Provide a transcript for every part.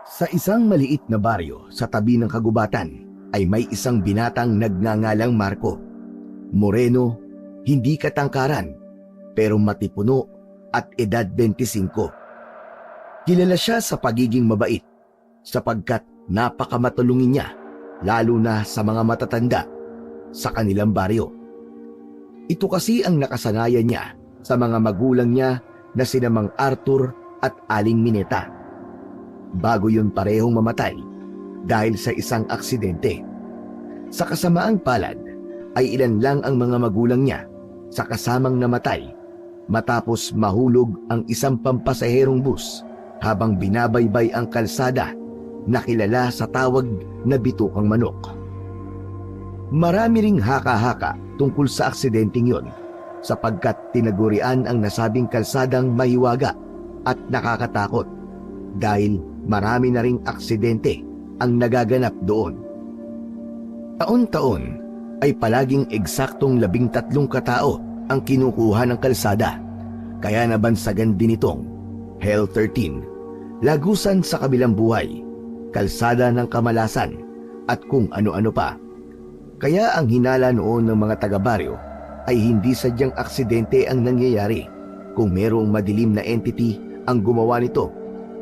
Sa isang maliit na baryo sa tabi ng kagubatan ay may isang binatang nagngangalang Marco. Moreno, hindi katangkaran, pero matipuno at edad 25. Kilala siya sa pagiging mabait sapagkat napakamatulungin niya lalo na sa mga matatanda sa kanilang baryo. Ito kasi ang nakasanayan niya sa mga magulang niya na sina Mang Arthur at Aling Mineta. Bago yun parehong mamatay dahil sa isang aksidente. Sa kasamaang palad ay ilan lang ang mga magulang niya sa kasamang namatay matapos mahulog ang isang pampasaherong bus habang binabaybay ang kalsada na kilala sa tawag na Bitukang Manok. Marami ring haka-haka tungkol sa aksidenteng yon sapagkat tinagurian ang nasabing kalsadang mahiwaga at nakakatakot dahil marami na ring aksidente ang nagaganap doon. Taon-taon ay palaging eksaktong 13 katao ang kinukuha ng kalsada, kaya nabansagan din itong Hell 13, lagusan sa kabilang buhay, kalsada ng kamalasan at kung ano-ano pa. Kaya ang hinala noon ng mga taga-baryo ay hindi sadyang aksidente ang nangyayari kung mayroong madilim na entity ang gumawa nito,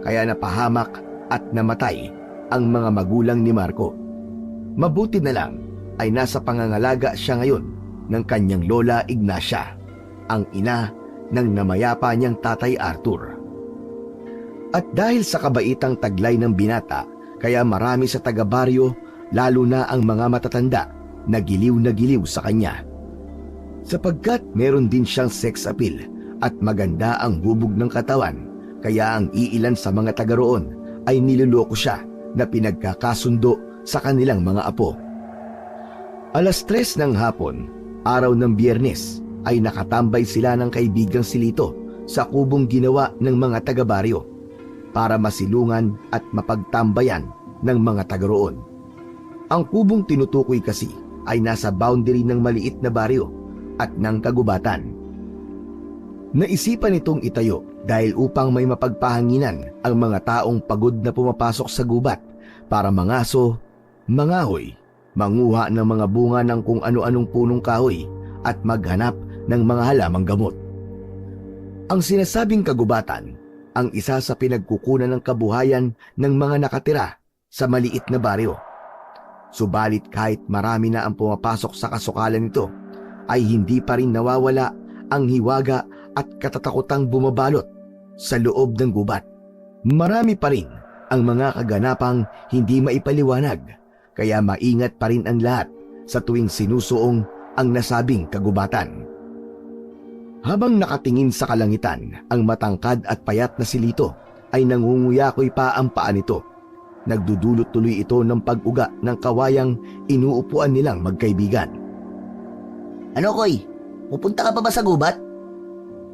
kaya napahamak at namatay ang mga magulang ni Marco. Mabuti na lang ay nasa pangangalaga siya ngayon ng kanyang lola Ignacia, ang ina ng namayapa niyang tatay Arthur. At dahil sa kabaitang taglay ng binata, kaya marami sa taga-baryo, lalo na ang mga matatanda, na giliw sa kanya. Sapagkat meron din siyang sex appeal at maganda ang hubog ng katawan, kaya ang iilan sa mga taga roon ay niloloko siya na pinagkakasundo sa kanilang mga apo. 3:00 ng hapon, araw ng Biyernes, ay nakatambay sila ng kaibigang si Lito sa kubong ginawa ng mga taga-baryo para masilungan at mapagtambayan ng mga taga roon. Ang kubong tinutukoy kasi ay nasa boundary ng maliit na baryo at ng kagubatan. Naisipan itong itayo dahil upang may mapagpahanginan ang mga taong pagod na pumapasok sa gubat para mangaso, mangahoy, manguha ng mga bunga ng kung ano-anong punong kahoy at maghanap ng mga halamang gamot. Ang sinasabing kagubatan ang isa sa pinagkukunan ng kabuhayan ng mga nakatira sa maliit na baryo. Subalit kahit marami na ang pumapasok sa kasukalan nito, ay hindi pa rin nawawala ang hiwaga at katatakutang bumabalot sa loob ng gubat. Marami pa rin ang mga kaganapang hindi maipaliwanag, kaya maingat pa rin ang lahat sa tuwing sinusuong ang nasabing kagubatan. Habang nakatingin sa kalangitan, ang matangkad at payat na si Lito ay nangunguyakoy pa ang paa nito. Nagdudulot tuloy ito ng pag-uga ng kawayang inuupuan nilang magkaibigan. Ano, Koy? Pupunta ka pa ba sa gubat?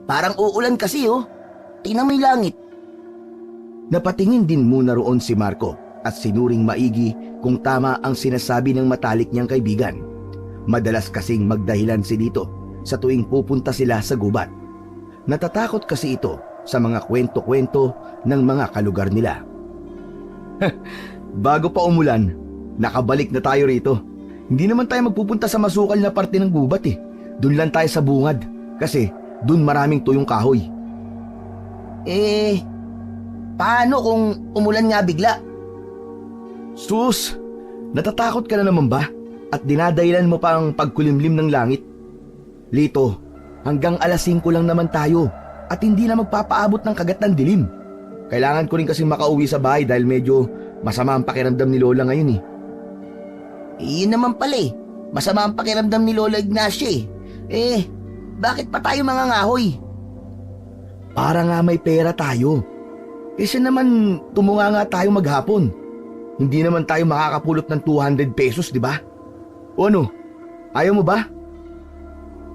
Parang uulan kasi, oh. Tingnan mo yung langit. Napatingin din muna roon si Marco at sinuring maigi kung tama ang sinasabi ng matalik niyang kaibigan. Madalas kasing magdahilan si Lito sa tuwing pupunta sila sa gubat. Natatakot kasi ito sa mga kwento-kwento ng mga kalugar nila. Bago pa umulan, nakabalik na tayo rito. Hindi naman tayo magpupunta sa masukal na parte ng gubat eh. Doon lang tayo sa bungad kasi doon maraming tuyong kahoy. Paano kung umulan nga bigla? Sus, natatakot ka na naman ba? At dinadahilan mo pa ang pagkulimlim ng langit? Lito, hanggang 5:00 lang naman tayo at hindi na magpapaabot ng kagat ng dilim. Kailangan ko rin kasing makauwi sa bahay dahil medyo masama ang pakiramdam ni Lola ngayon eh. Yun naman pala eh. Masama ang pakiramdam ni Lola Ignacia eh. Bakit pa tayo mangangahoy? Para nga may pera tayo. Kasi naman tumunga nga tayo maghapon. Hindi naman tayo makakapulot ng 200 pesos, di ba? O ano? Ayaw mo ba?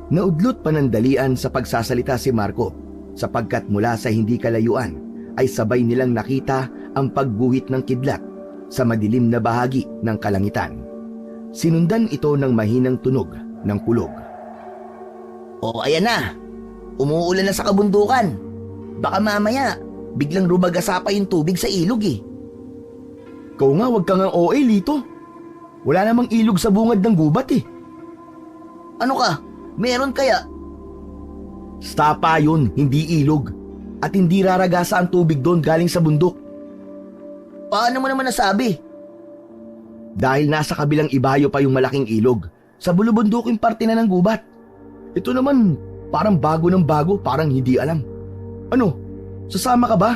Naudlot panandalian sa pagsasalita si Marco sapagkat mula sa hindi kalayuan ay sabay nilang nakita ang pagguhit ng kidlat sa madilim na bahagi ng kalangitan. Sinundan ito ng mahinang tunog ng kulog. O ayan na, umuulan na sa kabundukan. Baka mamaya, biglang rumagasa pa yung tubig sa ilog eh. Ikaw nga, wag kang OA, Lito. Wala namang ilog sa bungad ng gubat eh. Ano ka? Meron kaya? Stapa yun, hindi ilog. At hindi raragasa ang tubig doon galing sa bundok. Paano mo naman nasabi? Dahil nasa kabilang ibayo pa yung malaking ilog. Sa bulubunduking parte na ng gubat. Ito naman, parang bago ng bago, parang hindi alam. Ano, sasama ka ba?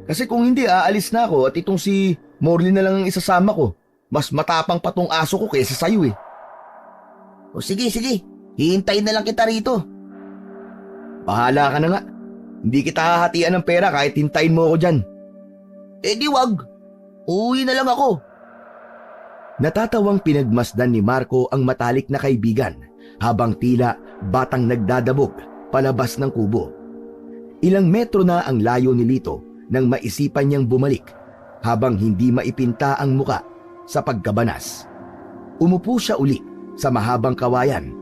Kasi kung hindi, aalis na ako at itong si Morley na lang ang isasama ko. Mas matapang pa tong aso ko kaysa sa'yo eh. O sige, sige. Hihintayin na lang kita rito. Bahala ka na nga. Hindi kita hahatian ng pera kahit hintayin mo ako dyan. Eh di wag. Uuwi na lang ako. Natatawang pinagmasdan ni Marco ang matalik na kaibigan habang tila batang nagdadabog palabas ng kubo. Ilang metro na ang layo ni Lito nang maisipan niyang bumalik habang hindi maipinta ang muka sa pagkabanas. Umupo siya uli sa mahabang kawayan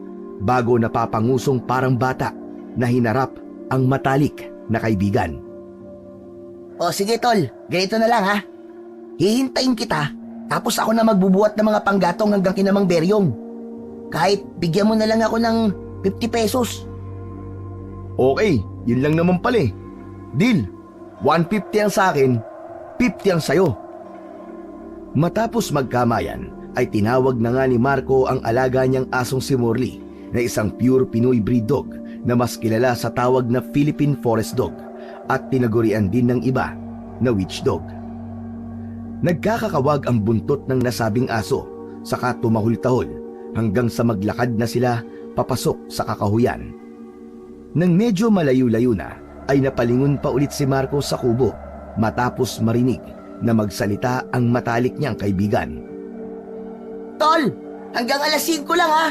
bago napapangusong parang bata na hinarap ang matalik na kaibigan. O sige tol, ganito na lang ha. Hihintayin kita, tapos ako na magbubuhat ng mga panggatong hanggang kinamang Beryong. Kahit bigyan mo na lang ako ng 50 pesos. Okay, yun lang naman pala eh. Deal, 150 ang sa akin, 50 ang sayo. Matapos magkamayan, ay tinawag na nga ni Marco ang alaga niyang asong si Morley na isang pure Pinoy breed dog na mas kilala sa tawag na Philippine Forest Dog at tinagurian din ng iba na witch dog. Nagkakakawag ang buntot ng nasabing aso saka tumahol-tahol hanggang sa maglakad na sila papasok sa kakahuyan. Nang medyo malayo-layo na ay napalingon pa ulit si Marco sa kubo matapos marinig na magsalita ang matalik niyang kaibigan. Tol, hanggang alas 5 lang ha.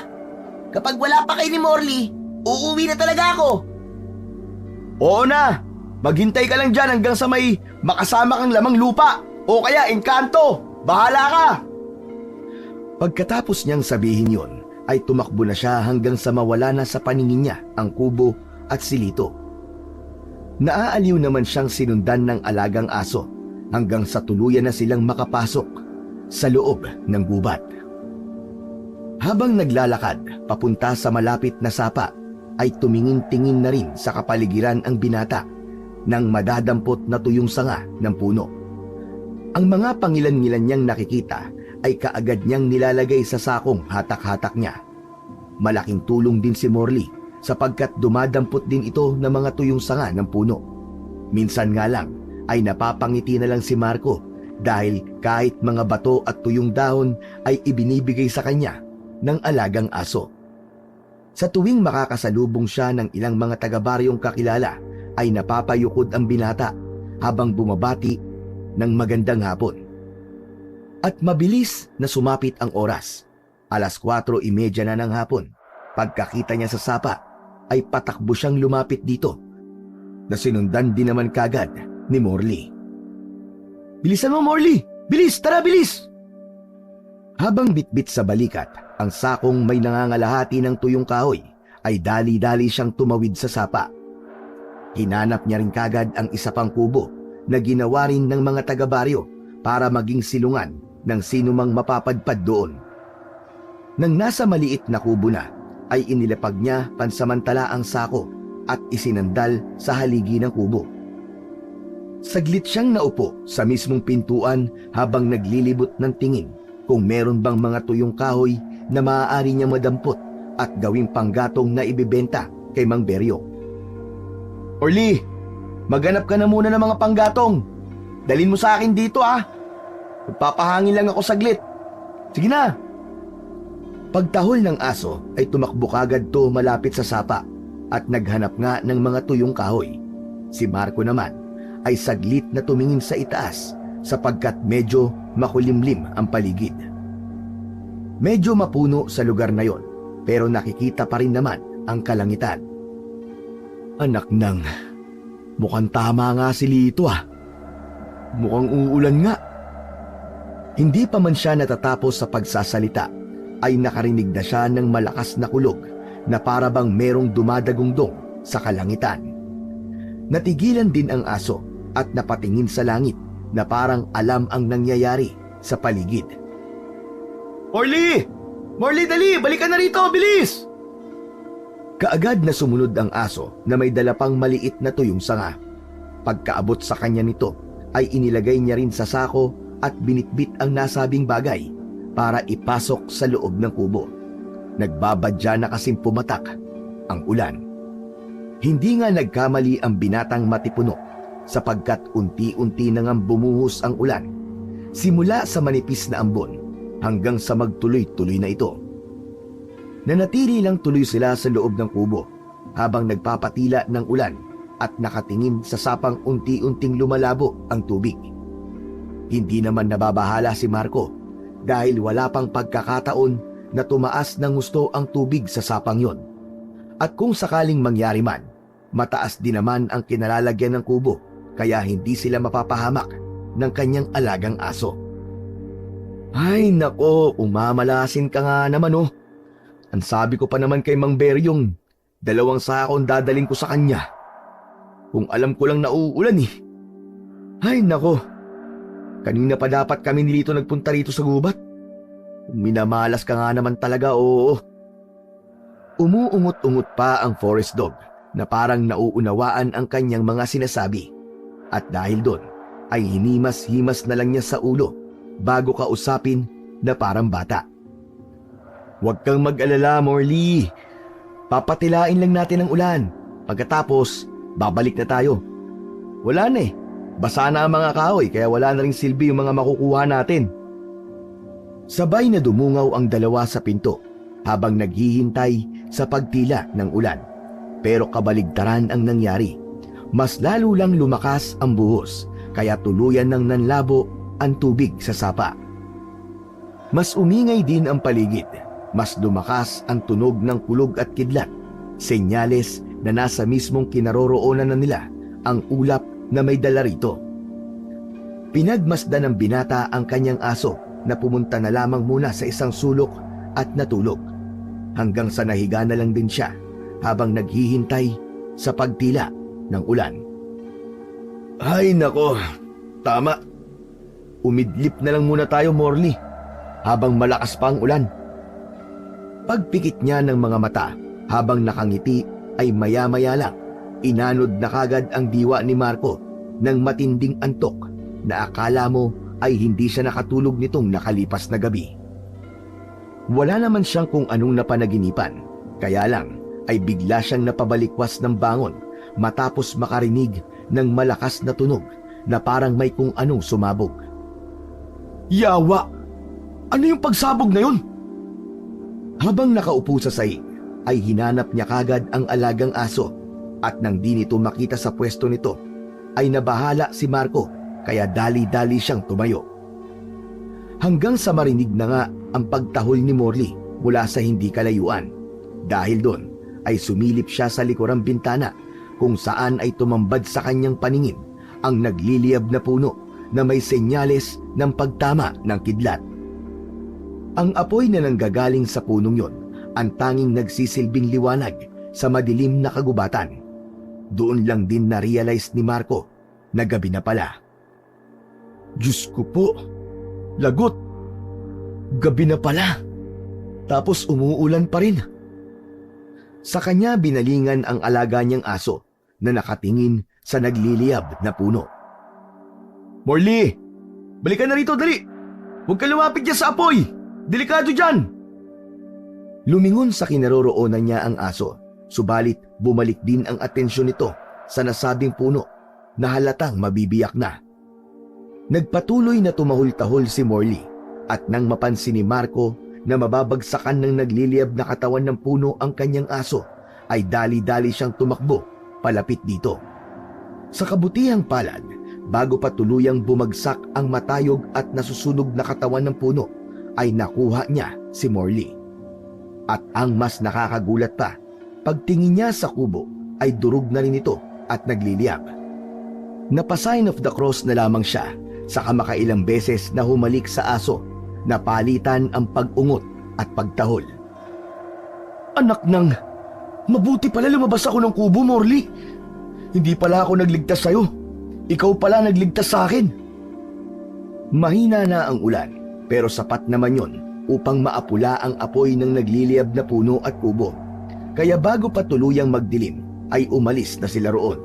Kapag wala pa kay ni Morley, uuwi na talaga ako. Oo na! Maghintay ka lang dyan hanggang sa may makasama kang lamang lupa o kaya engkanto! Bahala ka! Pagkatapos niyang sabihin yon, ay tumakbo na siya hanggang sa mawala na sa paningin niya ang kubo at si Lito. Naaaliw naman siyang sinundan ng alagang aso hanggang sa tuluyan na silang makapasok sa loob ng gubat. Habang naglalakad papunta sa malapit na sapa, ay tumingin-tingin na rin sa kapaligiran ang binata nang madadampot na tuyong sanga ng puno. Ang mga pangilan-ngilan niyang nakikita ay kaagad niyang nilalagay sa sakong hatak-hatak niya. Malaking tulong din si Morley sapagkat dumadampot din ito ng mga tuyong sanga ng puno. Minsan nga lang ay napapangiti na lang si Marco dahil kahit mga bato at tuyong dahon ay ibinibigay sa kanya ng alagang aso. Sa tuwing makakasalubong siya ng ilang mga taga-baryong kakilala ay napapayukod ang binata habang bumabati ng magandang hapon. At mabilis na sumapit ang oras. 4:30 na ng hapon. Pagkakita niya sa sapa ay patakbo siyang lumapit dito na sinundan din naman kagad ni Morley. Bilisan mo, Morley! Bilis! Tara, bilis! Habang bitbit sa balikat ang sakong may nangangalahati ng tuyong kahoy, ay dali-dali siyang tumawid sa sapa. Hinanap niya rin kagad ang isa pang kubo na ginawa rin ng mga taga-baryo para maging silungan ng sinumang mapapadpad doon. Nang nasa maliit na kubo na, ay inilapag niya pansamantala ang sako at isinandal sa haligi ng kubo. Saglit siyang naupo sa mismong pintuan habang naglilibot ng tingin kung meron bang mga tuyong kahoy na maaari niya madampot at gawing panggatong na ibibenta kay Mang Beryo. Orly, maghanap ka na muna ng mga panggatong. Dalhin mo sa akin dito ah. Magpapahangin lang ako saglit. Sige na. Pagtahol ng aso ay tumakbo kagad to malapit sa sapa at naghanap nga ng mga tuyong kahoy. Si Marco naman ay saglit na tumingin sa itaas sapagkat medyo makulimlim ang paligid. Medyo mapuno sa lugar na yon pero nakikita pa rin naman ang kalangitan. Anak nang, mukhang tama nga si Lito ah. Mukhang uulan nga. Hindi pa man siya natatapos sa pagsasalita ay nakarinig na siya ng malakas na kulog na para bang merong dumadagungdong sa kalangitan. Natigilan din ang aso at napatingin sa langit na parang alam ang nangyayari sa paligid. Morley! Morley, dali! Balikan na rito! Bilis! Kaagad na sumunod ang aso na may dala pang maliit na tuyong sanga. Pagkaabot sa kanya nito ay inilagay niya rin sa sako at binitbit ang nasabing bagay para ipasok sa loob ng kubo. Nagbabadya na kasing pumatak ang ulan. Hindi nga nagkamali ang binatang matipuno sapagkat unti-unti na ngang bumuhos ang ulan. Simula sa manipis na ambon hanggang sa magtuloy-tuloy na ito. Nanatili lang tuloy sila sa loob ng kubo habang nagpapatila ng ulan at nakatingin sa sapang unti-unting lumalabo ang tubig. Hindi naman nababahala si Marco dahil wala pang pagkakataon na tumaas ng gusto ang tubig sa sapang yon. At kung sakaling mangyari man, mataas din naman ang kinalalagyan ng kubo kaya hindi sila mapapahamak ng kanyang alagang aso. Ay nako, umamalasin ka nga naman oh. Ang sabi ko pa naman kay Mang Beryong, 2 sakong dadaling ko sa kanya. Kung alam ko lang nauulan eh. Ay nako, kanina pa dapat kami nilito nagpunta rito sa gubat. Minamalas ka nga naman talaga, oo. Umuungot-ungot pa ang forest dog na parang nauunawaan ang kanyang mga sinasabi. At dahil doon, ay hinimas-himas na lang niya sa ulo bago kausapin na parang bata. Huwag kang mag-alala, Morley. Papatilain lang natin ang ulan. Pagkatapos, babalik na tayo. Wala na eh. Basa na ang mga kahoy kaya wala na ring silbi yung mga makukuha natin. Sabay na dumungaw ang dalawa sa pinto habang naghihintay sa pagtila ng ulan. Pero kabaligtaran ang nangyari. Mas lalo lang lumakas ang buhos kaya tuluyan ng nanlabo ang tubig sa sapa. Mas umingay din ang paligid. Mas lumakas ang tunog ng kulog at kidlat. Senyales na nasa mismong kinaroroonan na nila ang ulap na may dala rito. Pinagmasdan ng binata ang kanyang aso na pumunta na lamang muna sa isang sulok at natulog. Hanggang sa nahiga na lang din siya habang naghihintay sa pagtila ng ulan. Ay nako, tama. Umidlip na lang muna tayo, Morley, habang malakas pa ang ulan. Pagpikit niya ng mga mata habang nakangiti ay maya-maya lang inanod na kagad ang diwa ni Marco ng matinding antok na akala mo ay hindi siya nakatulog nitong nakalipas na gabi. Wala naman siyang kung anong napanaginipan, kaya lang ay bigla siyang napabalikwas ng bangon matapos makarinig ng malakas na tunog na parang may kung anong sumabog. Yawa! Ano yung pagsabog na yun? Habang nakaupo sa sahig, ay hinanap niya kagad ang alagang aso at nang di nito makita sa pwesto nito, ay nabahala si Marco kaya dali-dali siyang tumayo. Hanggang sa marinig na nga ang pagtahol ni Morley mula sa hindi kalayuan. Dahil doon ay sumilip siya sa likurang bintana kung saan ay tumambad sa kanyang paningin ang nagliliyab na puno na may senyales ng pagtama ng kidlat. Ang apoy na nanggagaling sa punong yon ang tanging nagsisilbing liwanag sa madilim na kagubatan. Doon lang din na-realize ni Marco na gabi na pala. Diyos ko po, lagot! Gabi na pala. Tapos umuulan pa rin. Sa kanya binalingan ang alaga niyang aso na nakatingin sa nagliliyab na puno. Morley! Balikan na rito, dali! Huwag ka lumapit dyan sa apoy! Delikado dyan! Lumingon sa kinaroroonan niya ang aso, subalit bumalik din ang atensyon nito sa nasabing puno na halatang mabibiyak na. Nagpatuloy na tumahol-tahol si Morley at nang mapansin ni Marco na mababagsakan ng nagliliyab na katawan ng puno ang kanyang aso, ay dali-dali siyang tumakbo palapit dito. Sa kabutihang palad, bago pa tuluyang bumagsak ang matayog at nasusunog na katawan ng puno, ay nakuha niya si Morley. At ang mas nakakagulat pa, pagtingin niya sa kubo ay durog na rin ito at nagliliyab. Napa-sign of the cross na lamang siya sa kamakailang beses na humalik sa aso na palitan ang pag-ungot at pagtahol. Anak nang, mabuti pala lumabas ako ng kubo, Morley. Hindi pala ako nagligtas sa'yo. Ikaw pala nagligtas sa akin. Mahina na ang ulan, pero sapat naman yon upang maapula ang apoy ng nagliliyab na puno at kubo. Kaya bago pa tuluyang magdilim, ay umalis na sila roon.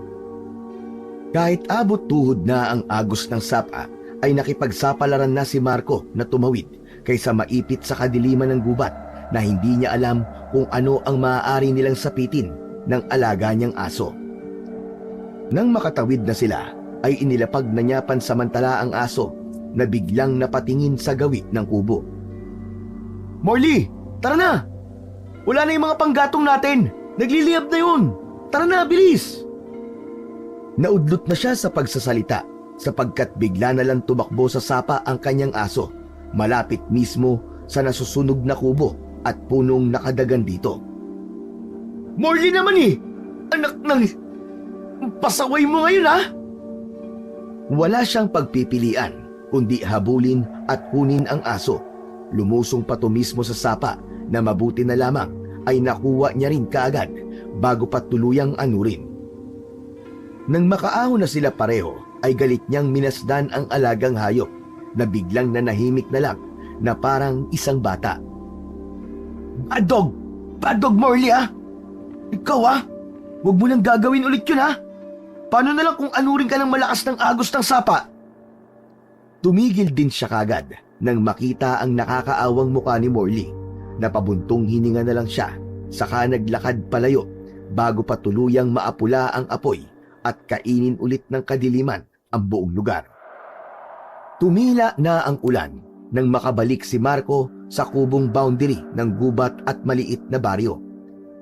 Kahit abot tuhod na ang agos ng sapa, ay nakipagsapalaran na si Marco na tumawid kaysa maipit sa kadiliman ng gubat na hindi niya alam kung ano ang maaari nilang sapitin ng alaga niyang aso. Nang makatawid na sila, ay inilapag na niya pansamantala ang aso na biglang napatingin sa gawi ng kubo. "Morley, tara na! Wala na yung mga panggatong natin! Nagliliyab na yun! Tara na, bilis!" Naudlot na siya sa pagsasalita sapagkat bigla na lang tumakbo sa sapa ang kanyang aso, malapit mismo sa nasusunog na kubo at punong nakadagan dito. "Morley naman eh! Anak ng... pasaway mo ngayon ha!" Wala siyang pagpipilian kundi habulin at kunin ang aso. Lumusong pa to mismo sa sapa na mabuti na lamang ay nakuha niya rin kaagad bago pa tuluyang anurin. Nang makaahon na sila pareho ay galit niyang minasdan ang alagang hayop na biglang nanahimik na lang na parang isang bata. Bad dog! Bad dog, Morley ah! Ikaw ah! Huwag mo nang gagawin ulit yun ah! Paano na lang kung anurin ka ng malakas ng agos ng sapa? Tumigil din siya kagad nang makita ang nakakaawang mukha ni Morley. Napabuntong hininga na lang siya, saka naglakad palayo bago pa tuluyang maapula ang apoy at kainin ulit ng kadiliman ang buong lugar. Tumila na ang ulan nang makabalik si Marco sa kubong boundary ng gubat at maliit na baryo.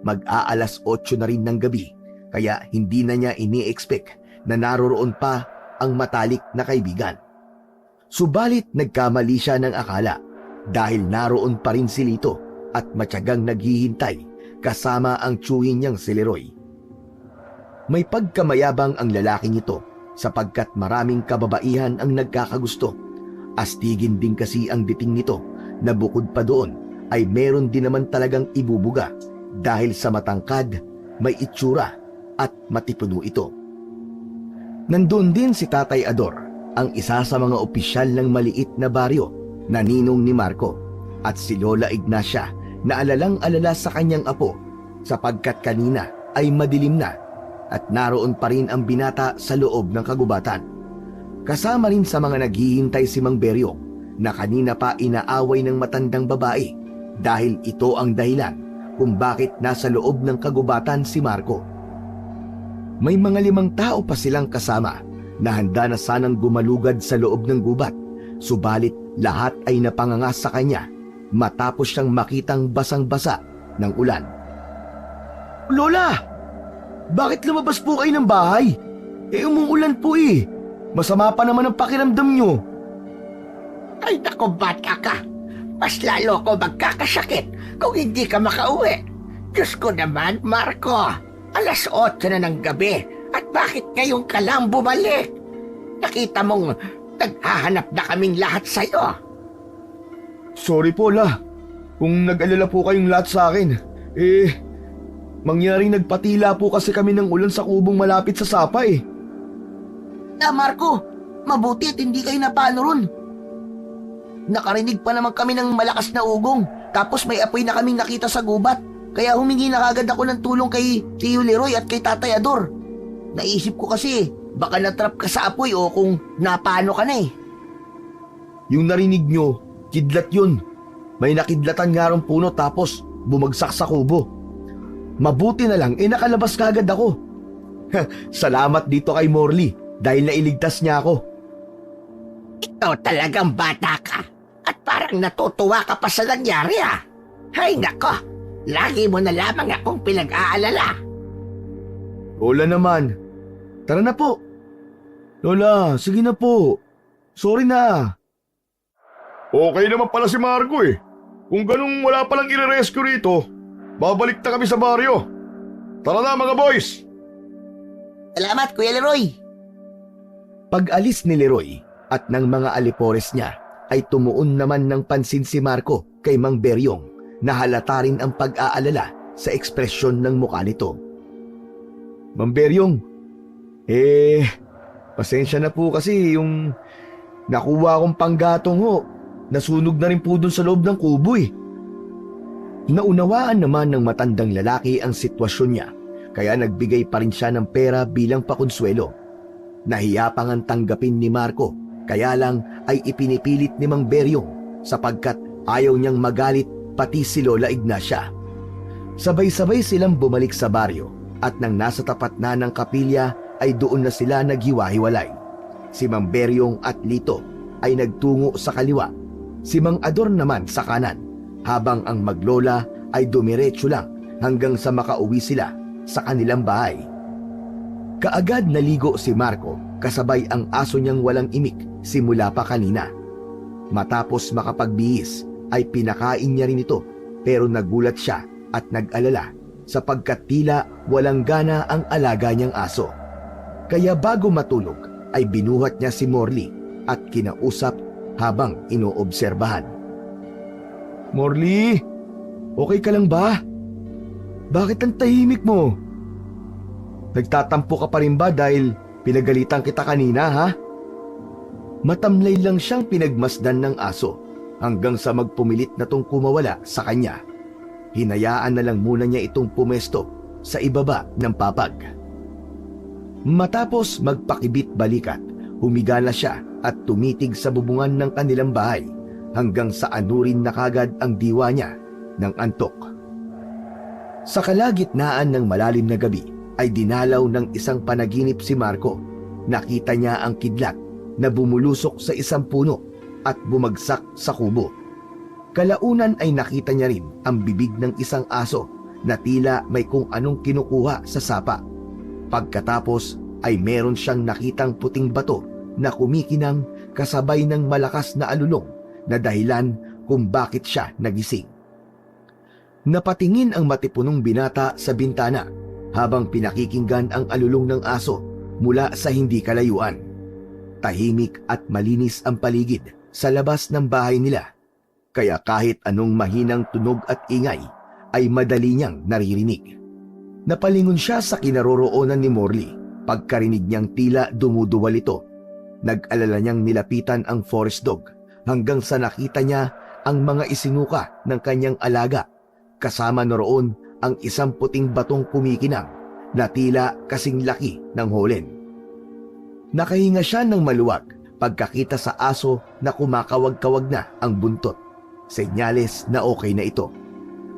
Mag-aalas 8 na rin ng gabi, kaya hindi na niya ini-expect na naroroon pa ang matalik na kaibigan. Subalit nagkamali siya ng akala dahil naroon pa rin si Lito at matyagang naghihintay kasama ang tiyuhin niyang si Leroy. May pagkamayabang ang lalaking ito sapagkat maraming kababaihan ang nagkakagusto. Astigin din kasi ang dating nito na bukod pa doon ay meron din naman talagang ibubuga dahil sa matangkad, may itsura at matipuno ito. Nandun din si Tatay Ador, ang isa sa mga opisyal ng maliit na baryo na ninong ni Marco, at si Lola Ignacia na alalang-alala sa kanyang apo sapagkat kanina ay madilim na at naroon pa rin ang binata sa loob ng kagubatan. Kasama rin sa mga naghihintay si Mang Beryong na kanina pa inaaway ng matandang babae dahil ito ang dahilan kung bakit nasa loob ng kagubatan si Marco. May mga 5 tao pa silang kasama na handa na sanang gumalugad sa loob ng gubat, subalit lahat ay napanganga sa kanya matapos siyang makitang basang-basa ng ulan. "Lola! Bakit lumabas po kayo ng bahay? Umuulan po eh. Masama pa naman ang pakiramdam nyo." "Ay naku, bata ka. Mas lalo ko magkakasakit kung hindi ka makauwi. Diyos ko naman, Marco. Alas 8 na ng gabi at bakit ngayon ka lang bumalik? Nakita mong naghahanap na kaming lahat sa'yo." "Sorry po, La. Kung nag-alala po kayong lahat sa akin, mangyaring nagpatila po kasi kami ng ulan sa kubong malapit sa sapa eh." Marco, mabuti at hindi kayo napano ron. Nakarinig pa naman kami ng malakas na ugong, tapos may apoy na kaming nakita sa gubat. Kaya humingi na kagad ako ng tulong kay Tio Leroy at kay Tatay Ador. Naisip ko kasi, baka natrap ka sa apoy o kung napano ka na eh. Yung narinig nyo, kidlat yun. May nakidlatan nga rong puno tapos bumagsak sa kubo. Mabuti na lang, nakalabas kagad ako. Salamat dito kay Morley dahil nailigtas niya ako. Ikaw talagang bata ka at parang natutuwa ka pa sa nangyari ah. Hay nako, lagi mo na lamang akong pinag-aalala. Lola naman. Tara na po. Lola, sige na po. Sorry na. Okay naman pala si Marco eh. Kung ganung wala palang i-rescue rito, babalik na kami sa baryo. Tara na mga boys! Salamat, Kuya Leroy. Pag-alis ni Leroy at ng mga alipores niya, ay tumuon naman ng pansin si Marco kay Mang Beryong na halata rin ang pag-aalala sa ekspresyon ng mukha nito. Mang Beryong, pasensya na po kasi yung Nakuha akong panggatong ho. Nasunog na rin po dun sa loob ng kubo eh. Naunawaan naman ng matandang lalaki ang sitwasyon niya, kaya nagbigay pa rin siya ng pera bilang pakonsuelo. Nahiya pa ngang tanggapin ni Marco, kaya lang ay ipinipilit ni Mang Beryong sapagkat ayaw niyang magalit pati si Lola Ignacia. Sabay-sabay silang bumalik sa baryo at nang nasa tapat na ng kapilya ay doon na sila naghiwa-hiwalay. Si Mang Beryong at Lito ay nagtungo sa kaliwa, si Mang Ador naman sa kanan, habang ang maglola ay dumiretso lang hanggang sa makauwi sila sa kanilang bahay. Kaagad naligo si Marco kasabay ang aso niyang walang imik simula pa kanina. Matapos makapagbihis ay pinakain niya rin ito, pero nagulat siya at nag-alala sapagkat tila walang gana ang alaga niyang aso. Kaya bago matulog ay binuhat niya si Morley at kinausap habang inoobserbahan. "Morley, okay ka lang ba? Bakit ang tahimik mo? Nagtatampo ka pa rin ba dahil pinagalitan kita kanina, ha?" Matamlay lang siyang pinagmasdan ng aso hanggang sa magpumilit na tong kumawala sa kanya. Hinayaan na lang muna niya itong pumesto sa ibaba ng papag. Matapos magpakibit-balikat, humiga na siya at tumitig sa bubungan ng kanilang bahay hanggang sa anurin na kagad ang diwa niya ng antok. Sa kalagitnaan ng malalim na gabi ay dinalaw ng isang panaginip si Marco. Nakita niya ang kidlat na bumulusok sa isang puno at bumagsak sa kubo. Kalaunan ay nakita niya rin ang bibig ng isang aso na tila may kung anong kinukuha sa sapa. Pagkatapos ay meron siyang nakitang puting bato na kumikinang kasabay ng malakas na alulong na dahilan kung bakit siya nagising. Napatingin ang matipunong binata sa bintana habang pinakikinggan ang alulong ng aso mula sa hindi kalayuan. Tahimik at malinis ang paligid sa labas ng bahay nila, kaya kahit anong mahinang tunog at ingay ay madali niyang naririnig. Napalingon siya sa kinaroroonan ni Morley pagkarinig niyang tila dumuduwal ito. Nag-alala niyang nilapitan ang forest dog hanggang sa nakita niya ang mga isinuka ng kanyang alaga, kasama na roon ang isang puting batong kumikinang na tila kasing laki ng holen. Nakahinga siya ng maluwag pagkakita sa aso na kumakawag-kawag na ang buntot. Senyales na okay na ito.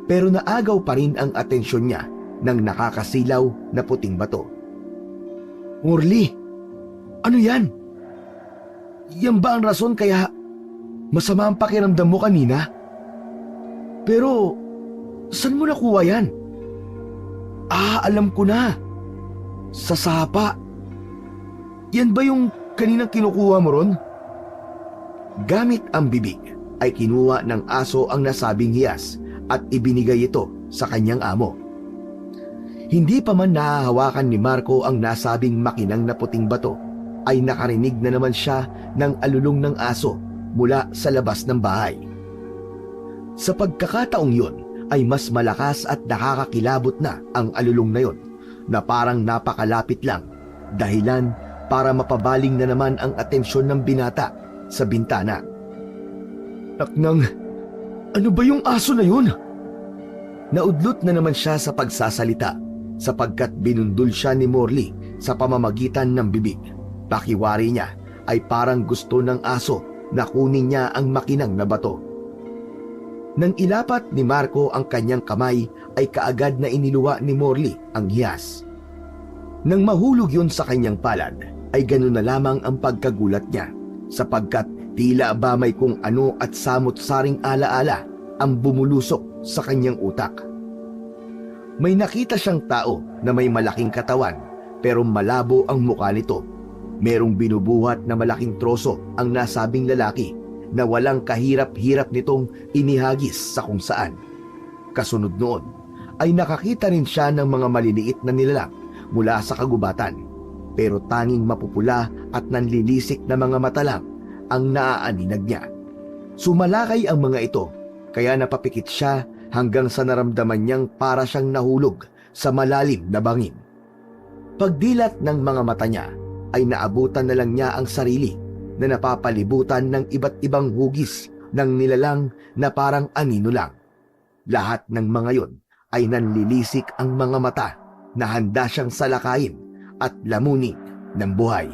Pero naagaw pa rin ang atensyon niya ng nakakasilaw na puting bato. "Morley, ano yan? Yan ba ang rason kaya masama ang pakiramdam mo kanina? Pero saan mo nakuha yan?" Alam ko na. Sa sapa. Yan ba yung kaninang kinukuha mo ron?" Gamit ang bibig ay kinuha ng aso ang nasabing hiyas at ibinigay ito sa kanyang amo. Hindi pa man nahahawakan ni Marco ang nasabing makinang na puting bato, ay nakarinig na naman siya ng alulong ng aso mula sa labas ng bahay. Sa pagkakataong yun ay mas malakas at nakakakilabot na ang alulong na yun na parang napakalapit lang, dahilan para mapabaling na naman ang atensyon ng binata sa bintana. "Naknang, ano ba yung aso na yun?" Naudlot na naman siya sa pagsasalita sapagkat binundol siya ni Morley sa pamamagitan ng bibig. Pakiwari niya ay parang gusto ng aso na kunin niya ang makinang na bato. Nang ilapat ni Marco ang kanyang kamay ay kaagad na iniluwa ni Morley ang hiyas. Nang mahulog yun sa kanyang palad ay ganun na lamang ang pagkagulat niya sapagkat tila ba may kung ano at samot-saring alaala ang bumulusok sa kanyang utak. May nakita siyang tao na may malaking katawan pero malabo ang mukha nito. Merong binubuhat na malaking troso ang nasabing lalaki na walang kahirap-hirap nitong inihagis sa kung saan. Kasunod noon ay nakakita rin siya ng mga maliliit na nilalang mula sa kagubatan, pero tanging mapupula at nanlilisik na mga mata lang ang naaaninag niya. Sumalakay ang mga ito, kaya napapikit siya hanggang sa naramdaman niyang para siyang nahulog sa malalim na bangin. Pagdilat ng mga mata niya ay naabutan na lang niya ang sarili na napapalibutan ng iba't ibang hugis ng nilalang na parang anino lang. Lahat ng mga yon ay nanlilisik ang mga mata na handa siyang salakayin at lamunin ng buhay.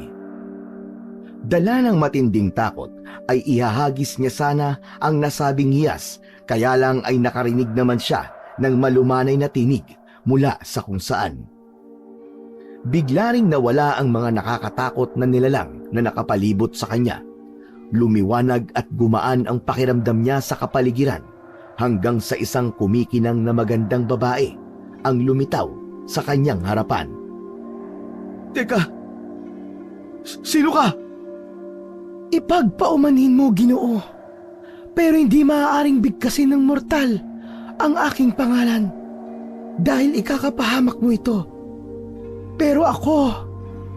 Dala ng matinding takot ay ihahagis niya sana ang nasabing hiyas, kaya lang ay nakarinig naman siya ng malumanay na tinig mula sa kung saan. Bigla ring nawala ang mga nakakatakot na nilalang na nakapalibot sa kanya. Lumiwanag at gumaan ang pakiramdam niya sa kapaligiran hanggang sa isang kumikinang na magandang babae ang lumitaw sa kanyang harapan. Teka, sino ka? Ipagpaumanhin mo, Ginoo, pero hindi maaaring bigkasin ng mortal ang aking pangalan dahil ikakapahamak mo ito. Pero ako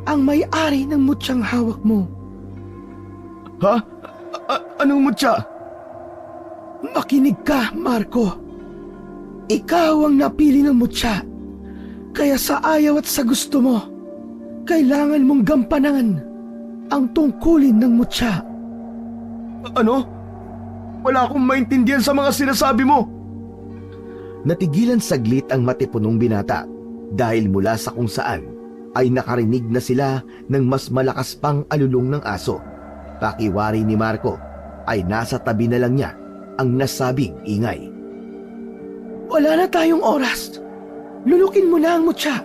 ang may-ari ng mutsyang hawak mo. Ha? Anong mutya? Makinig ka, Marco. Ikaw ang napili ng mutya, kaya sa ayaw at sa gusto mo, kailangan mong gampanan ang tungkulin ng mutya. Ano? Wala akong maintindihan sa mga sinasabi mo. Natigilan saglit ang matipunong binata dahil mula sa kung saan ay nakarinig na sila ng mas malakas pang alulong ng aso. Pakiwari ni Marco ay nasa tabi na lang niya ang nasabing ingay. Wala na tayong oras. Lulukin mo na ang mutya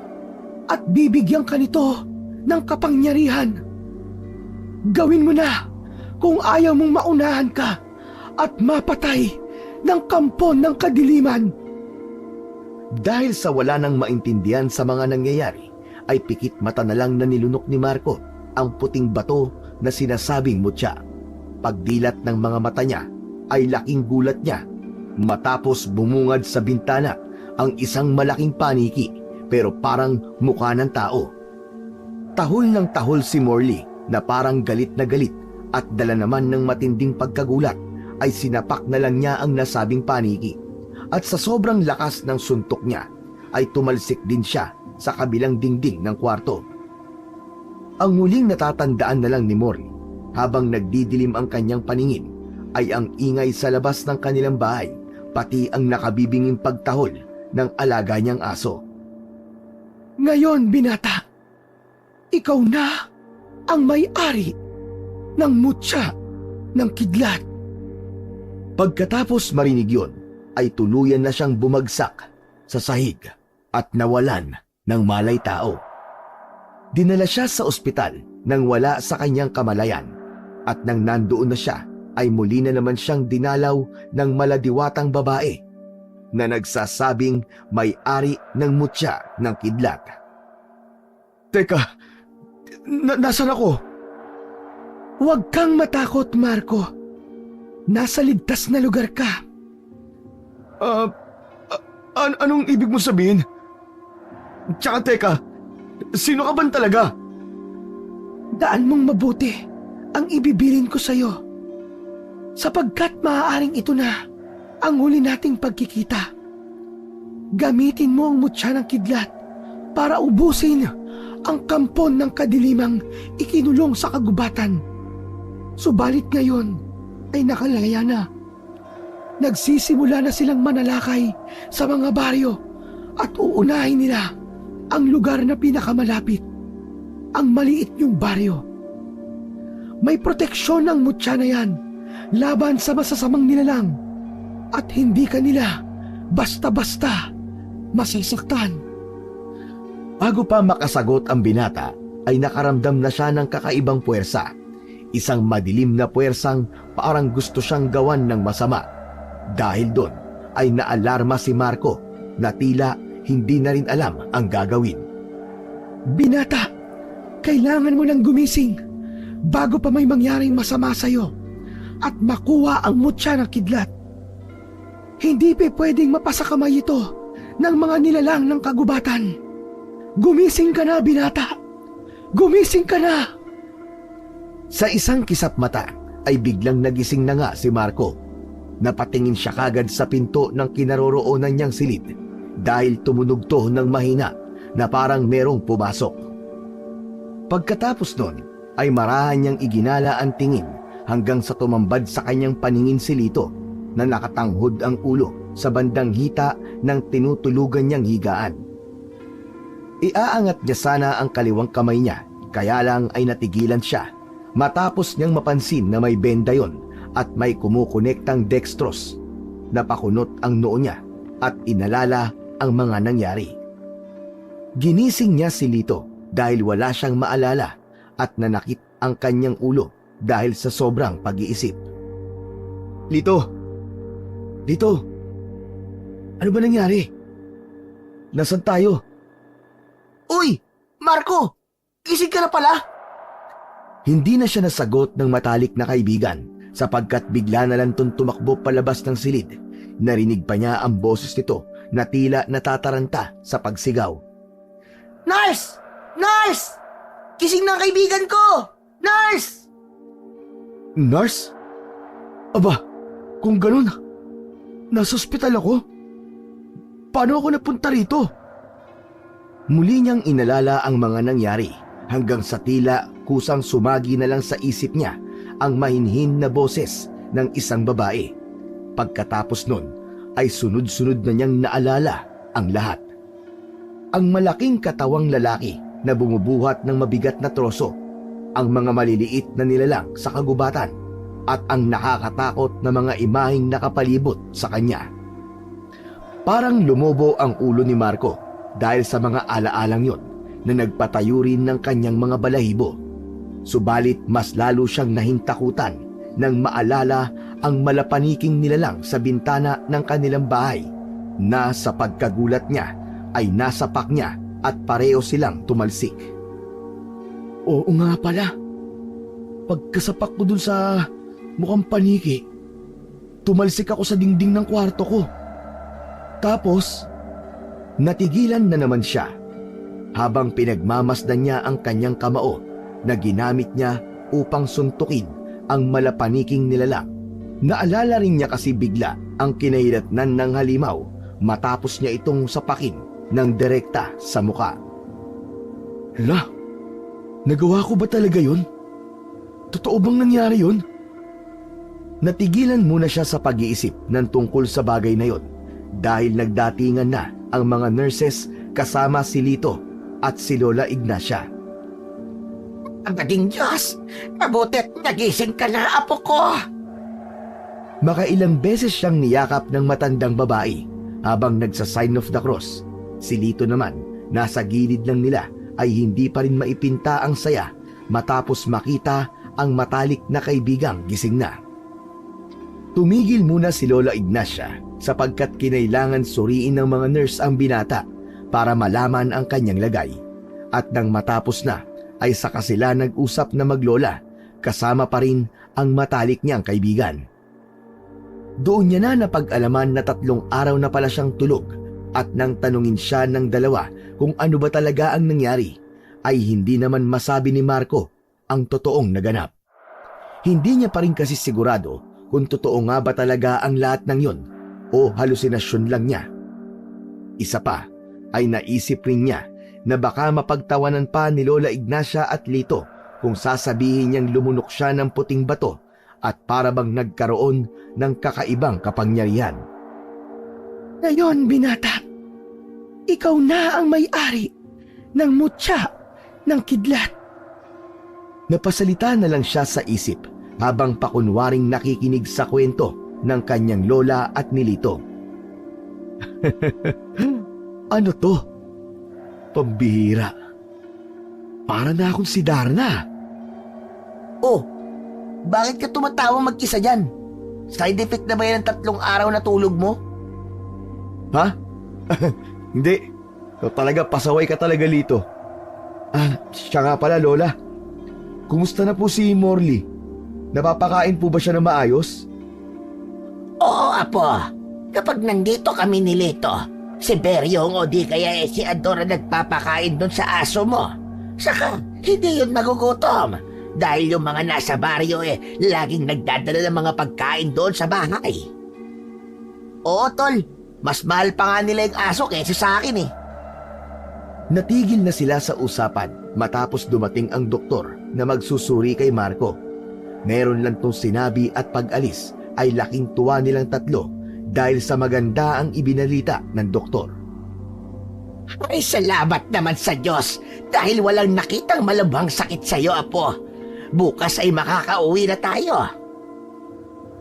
at bibigyan ka nito ng kapangyarihan. Gawin mo na kung ayaw mong maunahan ka at mapatay ng kampon ng kadiliman. Dahil sa wala nang maintindihan sa mga nangyayari, ay pikit mata na lang na nilunok ni Marco ang puting bato na sinasabing mutya. Pagdilat ng mga mata niya ay laking gulat niya matapos bumungad sa bintana ang isang malaking paniki pero parang mukha ng tao. Tahol ng tahol si Morley na parang galit na galit at dala naman ng matinding pagkagulat ay sinapak na lang niya ang nasabing paniki. At sa sobrang lakas ng suntok niya ay tumalsik din siya sa kabilang dingding ng kwarto. Ang huling natatandaan na lang ni Morley habang nagdidilim ang kanyang paningin ay ang ingay sa labas ng kanilang bahay, pati ang nakabibinging pagtahol ng alaga niyang aso. Ngayon, binata, ikaw na ang may-ari ng mutya ng kidlat. Pagkatapos marinig yun, ay tuluyan na siyang bumagsak sa sahig at nawalan ng malay tao. Dinala siya sa ospital nang wala sa kanyang kamalayan at nang nandoon na siya ay muli na naman siyang dinalaw ng maladiwatang babae na nagsasabing may-ari ng mutya ng kidlat. Teka, nasan ako? Huwag kang matakot, Marco. Nasa ligtas na lugar ka. Anong ibig mo sabihin? Tsaka teka, sino ka ba talaga? Daan mong mabuti ang ibibilin ko sa'yo, sapagkat maaaring ito na ang huli nating pagkikita. Gamitin mo ang mutya ng kidlat para ubusin ang kampon ng kadilimang ikinulong sa kagubatan. Subalit ngayon ay nakalaya na. Nagsisimula na silang manalakay sa mga baryo at uunahin nila ang lugar na pinakamalapit, ang maliit niyong baryo. May proteksyon ang mutya na yan laban sa masasamang nilalang at hindi kanila basta-basta masasaktan. Bago pa makasagot ang binata, ay nakaramdam na siya ng kakaibang puwersa. Isang madilim na puwersang parang gusto siyang gawan ng masama. Dahil doon ay naalarma si Marco na tila hindi na rin alam ang gagawin. Binata, kailangan mo nang gumising bago pa may mangyaring masama sa'yo at makuha ang mutya ng kidlat. Hindi pa pwedeng mapasakamay ito ng mga nilalang ng kagubatan. Gumising ka na, binata! Gumising ka na! Sa isang kisap mata ay biglang nagising na nga si Marco. Napatingin siya kagad sa pinto ng kinaroroonan niyang silid dahil tumunog to ng mahina na parang merong pumasok. Pagkatapos nun ay marahan niyang iginala ang tingin hanggang sa tumambad sa kanyang paningin si Lito na nakatanghod ang ulo sa bandang hita ng tinutulugan niyang higaan. Iaangat niya sana ang kaliwang kamay niya, kaya lang ay natigilan siya matapos niyang mapansin na may benda yon at may kumukonektang dextrose. Napakunot ang noo niya at inalala ang mga nangyari. Ginising niya si Lito dahil wala siyang maalala at nanakit ang kanyang ulo dahil sa sobrang pag-iisip. Lito! Lito! Ano ba nangyari? Nasaan tayo? Uy! Marco! Gising ka na pala? Hindi na siya nasagot ng matalik na kaibigan sapagkat bigla na lang tumakbo palabas ng silid. Narinig pa niya ang boses nito na tila natataranta sa pagsigaw. Nurse! Nurse! Gising na ang kaibigan ko! Nurse! Nurse? Aba, kung ganun, nasa ospital ako. Paano ako napunta rito? Muli niyang inalala ang mga nangyari hanggang sa tila kusang sumagi na lang sa isip niya ang mahinhin na boses ng isang babae. Pagkatapos nun ay sunod-sunod na niyang naalala ang lahat. Ang malaking katawang lalaki na bumubuhat ng mabigat na troso, ang mga maliliit na nilalang sa kagubatan, at ang nakakatakot na mga imaheng nakapalibot sa kanya. Parang lumobo ang ulo ni Marco dahil sa mga alaalang yon na nagpatayo rin ng kanyang mga balahibo. Subalit mas lalo siyang nahintakutan nang maalala ang malapaniking nilalang sa bintana ng kanilang bahay na sa pagkagulat niya ay nasapak niya at pareho silang tumalsik. Oo nga pala. Pagkasapak ko dun sa mukhang paniki, tumalsik ako sa dingding ng kwarto ko. Tapos, natigilan na naman siya habang pinagmamasdan niya ang kanyang kamao na ginamit niya upang suntukin ang malapaniking nilalang. Naalala rin niya kasi bigla ang kinahilatnan ng halimaw matapos niya itong sapakin ng direkta sa muka. Hala, nagawa ko ba talaga yun? Totoo bang nangyari yun? Natigilan muna siya sa pag-iisip ng tungkol sa bagay na yun dahil nagdatingan na ang mga nurses kasama si Lito at si Lola Ignacia. Ang galing Diyos! Mabutit nagising ka na, apo ko! Makailang beses siyang niyakap ng matandang babae habang nagsa-sign of the cross. Si Lito naman, nasa gilid lang nila ay hindi pa rin maipinta ang saya matapos makita ang matalik na kaibigang gising na. Tumigil muna si Lola Ignacia sapagkat kinailangan suriin ng mga nurse ang binata para malaman ang kanyang lagay. At nang matapos na, ay saka sila nag-usap na maglola kasama pa rin ang matalik niyang kaibigan. Doon niya na napag-alaman na 3 araw na pala siyang tulog at nang tanungin siya ng dalawa kung ano ba talaga ang nangyari, ay hindi naman masabi ni Marco ang totoong naganap. Hindi niya pa rin kasi sigurado kung totoo nga ba talaga ang lahat ng yon o halusinasyon lang niya. Isa pa ay naisip rin niya na baka mapagtawanan pa ni Lola Ignacia at Lito kung sasabihin niyang lumunok siya ng puting bato at para bang nagkaroon ng kakaibang kapangyarihan. Ngayon, binata, ikaw na ang may-ari ng mutya ng kidlat. Napasalita na lang siya sa isip habang pakunwaring nakikinig sa kwento ng kanyang lola at ni Lito. Ano to? Pambihira. Para na akong si Darna. Oh, bakit ka tumatawang mag-isa dyan? Side effect na ba yan ng 3 araw na tulog mo? Ha? Hindi. Ikaw talaga, pasaway ka talaga, Lito. Siya nga pala, Lola. Kumusta na po si Morley? Napapakain po ba siya na maayos? Oo, apo. Kapag nandito kami ni Lito, si Beryong o di kaya si Adora nagpapakain doon sa aso mo. Saka, hindi yun magugutom. Dahil yung mga nasa baryo laging nagdadala ng mga pagkain doon sa bahay. Oo, tol. Mas mahal pa nga nila yung aso kaysa sa akin eh. Natigil na sila sa usapan matapos dumating ang doktor na magsusuri kay Marco. Meron lang tong sinabi at pag-alis ay laking tuwa nilang tatlo dahil sa maganda ang ibinalita ng doktor. Ay, salamat naman sa Diyos dahil walang nakitang malubhang sakit sa'yo, Apo. Bukas ay makakauwi na tayo.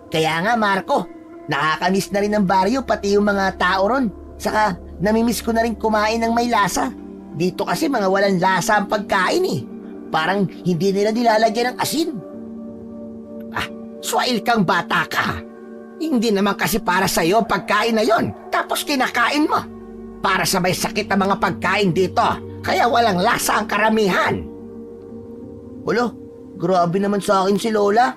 Kaya nga, Marco, nakakamiss na rin ng baryo pati yung mga tao ron. Saka namimiss ko na rin kumain ng may lasa. Dito kasi mga walang lasa ang pagkain eh. Parang hindi nila nilalagyan ng asin. Swail kang bata ka. Hindi naman kasi para sa'yo ang pagkain na yon, tapos kinakain mo. Para sa may sakit ang mga pagkain dito, kaya walang lasa ang karamihan. Ulo, grabe naman sa akin si Lola.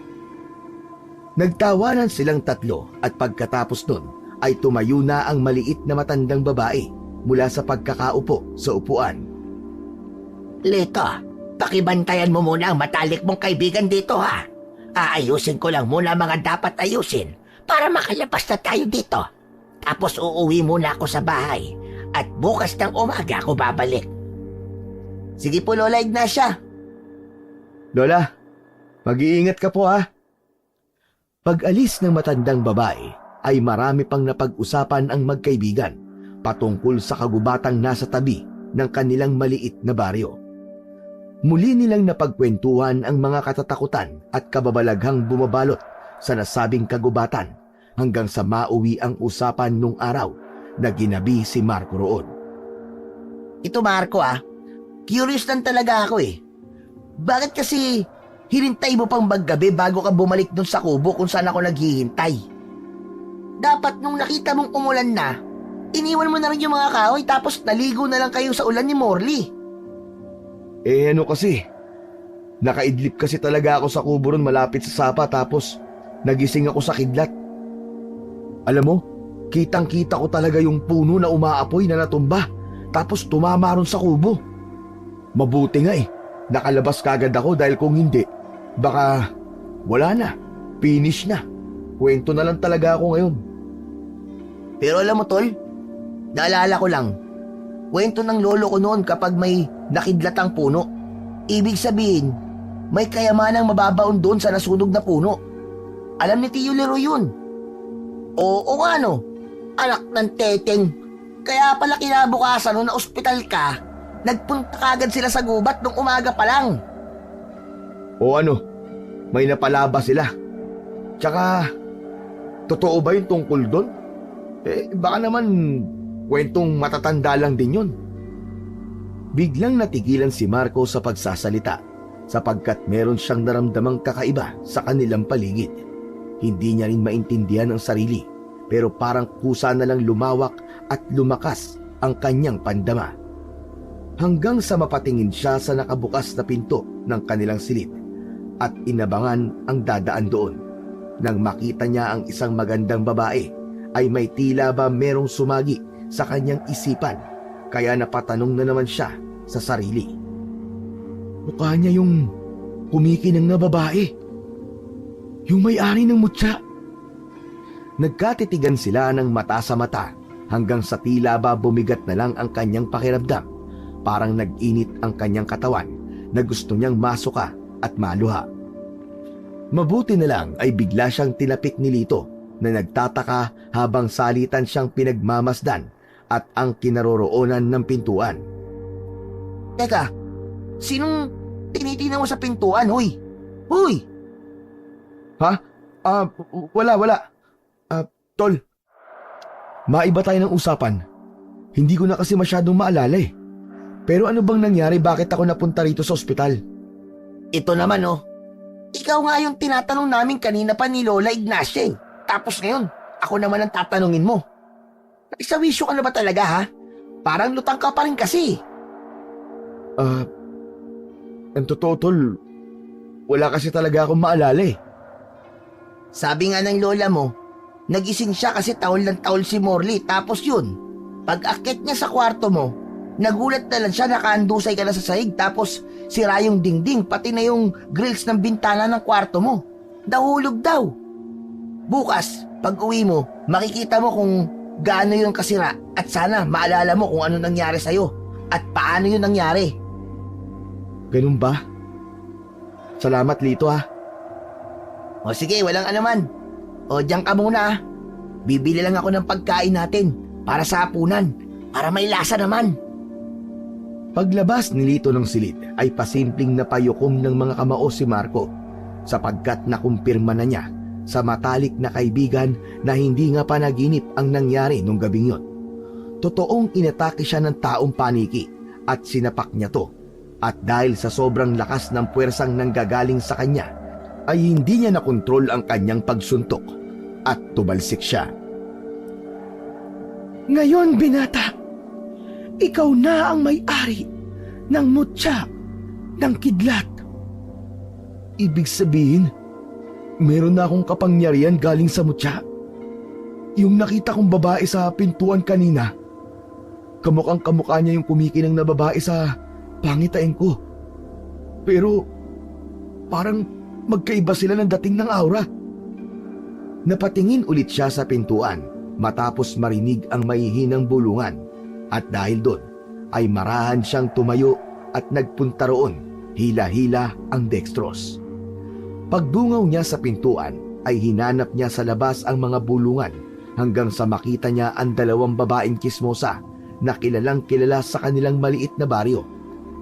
Nagtawanan silang tatlo at pagkatapos nun ay tumayo na ang maliit na matandang babae mula sa pagkakaupo sa upuan. Lito, pakibantayan mo muna ang matalik mong kaibigan dito ha. Aayusin ko lang muna ang mga dapat ayusin para makalabas na tayo dito. Tapos uuwi muna ako sa bahay at bukas ng umaga ako babalik. Sige po, Lola Ignacia. Lola, mag-iingat ka po ha. Pag-alis ng matandang babae ay marami pang napag-usapan ang magkaibigan patungkol sa kagubatang nasa tabi ng kanilang maliit na baryo. Muli nilang napagkwentuhan ang mga katatakutan at kababalaghang bumabalot sa nasabing kagubatan hanggang sa mauwi ang usapan nung araw na ginabi si Marco roon. Ito, Marco, curious lang talaga ako eh. Bakit kasi hinintay mo pang maggabi bago ka bumalik dun sa kubo kung saan ako naghihintay? Dapat nung nakita mong umulan na, iniwan mo na rin yung mga kahoy tapos naligo na lang kayo sa ulan ni Morley. Ano kasi, nakaidlip kasi talaga ako sa kubo ron malapit sa sapa tapos nagising ako sa kidlat. Alam mo, kitang-kita ko talaga yung puno na umaapoy na natumba tapos tumama ron sa kubo. Mabuti nga nakalabas kagad ako dahil kung hindi, baka wala na, finish na. Kwento na lang talaga ako ngayon. Pero alam mo, Tol, naalala ko lang, kwento ng lolo ko noon kapag may nakidlatang puno. Ibig sabihin, may kayamanang mababaon doon sa nasunog na puno. Alam ni Tio Leroy yun. Oo nga no, anak ng teteng. Kaya pala kinabukasan nung na ospital ka, nagpunta kagad sila sa gubat nung umaga pa lang. O ano, may napalaba sila. Tsaka, totoo ba yung tungkol doon? Baka naman kwentong matatanda lang din yun. Biglang natigilan si Marco sa pagsasalita sapagkat meron siyang naramdamang kakaiba sa kanilang paligid. Hindi niya rin maintindihan ang sarili pero parang kusa na lang lumawak at lumakas ang kanyang pandama. Hanggang sa mapatingin siya sa nakabukas na pinto ng kanilang silid at inabangan ang dadaan doon. Nang makita niya ang isang magandang babae ay may tila ba merong sumagi sa kanyang isipan kaya napatanong na naman siya sa sarili. Mukha niya yung kumikinang na babae. Yung may-ari ng mutya. Nagkatitigan sila ng mata sa mata hanggang sa tila ba bumigat na lang ang kanyang pakiramdam. Parang nag-init ang kanyang katawan na gusto niyang masuka at maluha. Mabuti na lang ay bigla siyang tinapik ni Lito na nagtataka habang salitan siyang pinagmamasdan at ang kinaroroonan ng pintuan. Teka, sinong tinitingnan mo sa pintuan, huy? Huy! Ha? Wala. Tol, maiba tayo ng usapan. Hindi ko na kasi masyadong maalala eh. Pero ano bang nangyari, bakit ako napunta rito sa ospital? Ito naman ikaw nga yung tinatanong namin kanina pa ni Lola Ignacia eh. Tapos ngayon, ako naman ang tatanungin mo. Nagsawisyo ka na ba talaga ha? Parang lutang ka pa rin kasi. Ang totoo, Tol, wala kasi talaga akong maalala eh. Sabi nga ng lola mo, nagising siya kasi tahol ng tahol si Morley. Tapos yun, pag akit niya sa kwarto mo, nagulat na lang siya, nakaandusay ka na sa sahig. Tapos sira yung dingding, pati na yung grills ng bintana ng kwarto mo. Nahulog daw. Bukas, pag uwi mo, makikita mo kung gaano yung kasira at sana maalala mo kung ano nangyari sa'yo at paano yun nangyari. Ganun ba? Salamat, Lito ha. O sige, walang anuman. O diyan ka muna ah. Bibili lang ako ng pagkain natin para sa hapunan, para may lasa naman. Paglabas ni Lito ng silid ay pasimpleng napayukom ng mga kamao si Marco sapagkat nakumpirma na niya sa matalik na kaibigan na hindi nga panaginip ang nangyari nung gabing yon. Totoong inatake siya ng taong paniki at sinapak niya to. At dahil sa sobrang lakas ng puwersang nanggagaling sa kanya, ay hindi niya nakontrol ang kanyang pagsuntok at tumalsik siya. Ngayon, binata, ikaw na ang may-ari ng mutya ng kidlat. Ibig sabihin, meron na akong kapangyarihan galing sa mutya. Yung nakita kong babae sa pintuan kanina, kamukhang kamukha niya yung kumikinang na babae sa pangitain ko. Pero parang magkaiba sila ng dating ng aura. Napatingin ulit siya sa pintuan matapos marinig ang mahihinang bulungan at dahil doon ay marahan siyang tumayo at nagpunta roon, hila-hila ang dextrose. Pagdungaw niya sa pintuan ay hinanap niya sa labas ang mga bulungan hanggang sa makita niya ang dalawang babaeng kismosa na kilalang kilala sa kanilang maliit na baryo,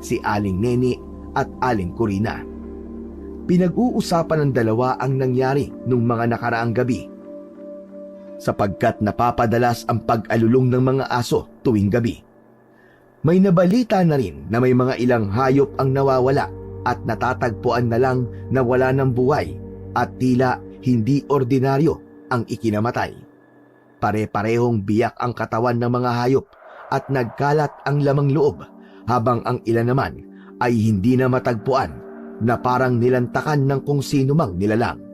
si Aling Neni at Aling Corina. Pinag-uusapan ng dalawa ang nangyari nung mga nakaraang gabi sapagkat napapadalas ang pag-alulong ng mga aso tuwing gabi. May nabalita na rin na may mga ilang hayop ang nawawala at natatagpuan na lang na wala ng buhay at tila hindi ordinaryo ang ikinamatay. Pare-parehong biyak ang katawan ng mga hayop at nagkalat ang lamang loob habang ang ilan naman ay hindi na matagpuan na parang nilantakan ng kung sino mang nilalang.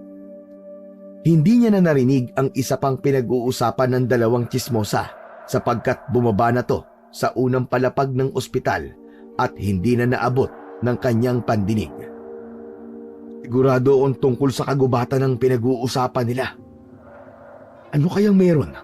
Hindi niya na narinig ang isa pang pinag-uusapan ng dalawang tsismosa sapagkat bumaba na to sa unang palapag ng ospital at hindi na naabot ng kanyang pandinig. Sigurado akong tungkol sa kagubatan ng pinag-uusapan nila. Ano kayang meron?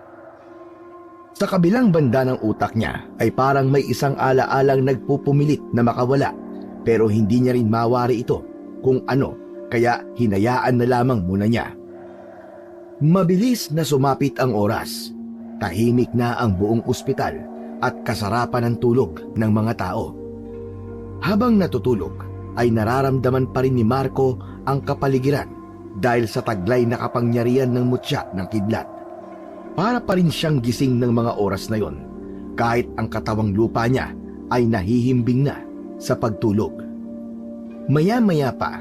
Sa kabilang banda ng utak niya ay parang may isang ala-alang nagpupumilit na makawala pero hindi niya rin mawari ito kung ano kaya hinayaan na lamang muna niya. Mabilis na sumapit ang oras. Tahimik na ang buong ospital at kasarapan ng tulog ng mga tao. Habang natutulog ay nararamdaman pa rin ni Marco ang kapaligiran dahil sa taglay na kapangyarihan ng mutya ng kidlat. Para pa rin siyang gising ng mga oras na yon kahit ang katawang lupa niya ay nahihimbing na sa pagtulog. Maya-maya pa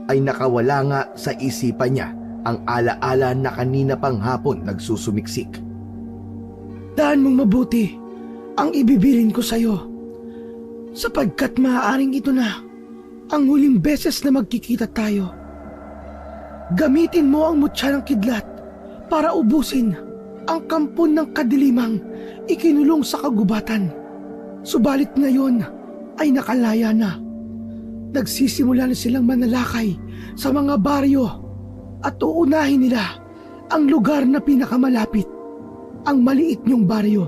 ay nakawala nga sa isipan niya ang ala-ala na kanina pang hapon nagsusumiksik. Daan mong mabuti ang ibibilin ko sa'yo sapagkat maaaring ito na ang huling beses na magkikita tayo. Gamitin mo ang mutya ng kidlat para ubusin ang kampon ng kadilimang ikinulong sa kagubatan. Subalit ngayon ay nakalaya na. Nagsisimula na silang manalakay sa mga baryo at uunahin nila ang lugar na pinakamalapit, ang maliit niyong baryo.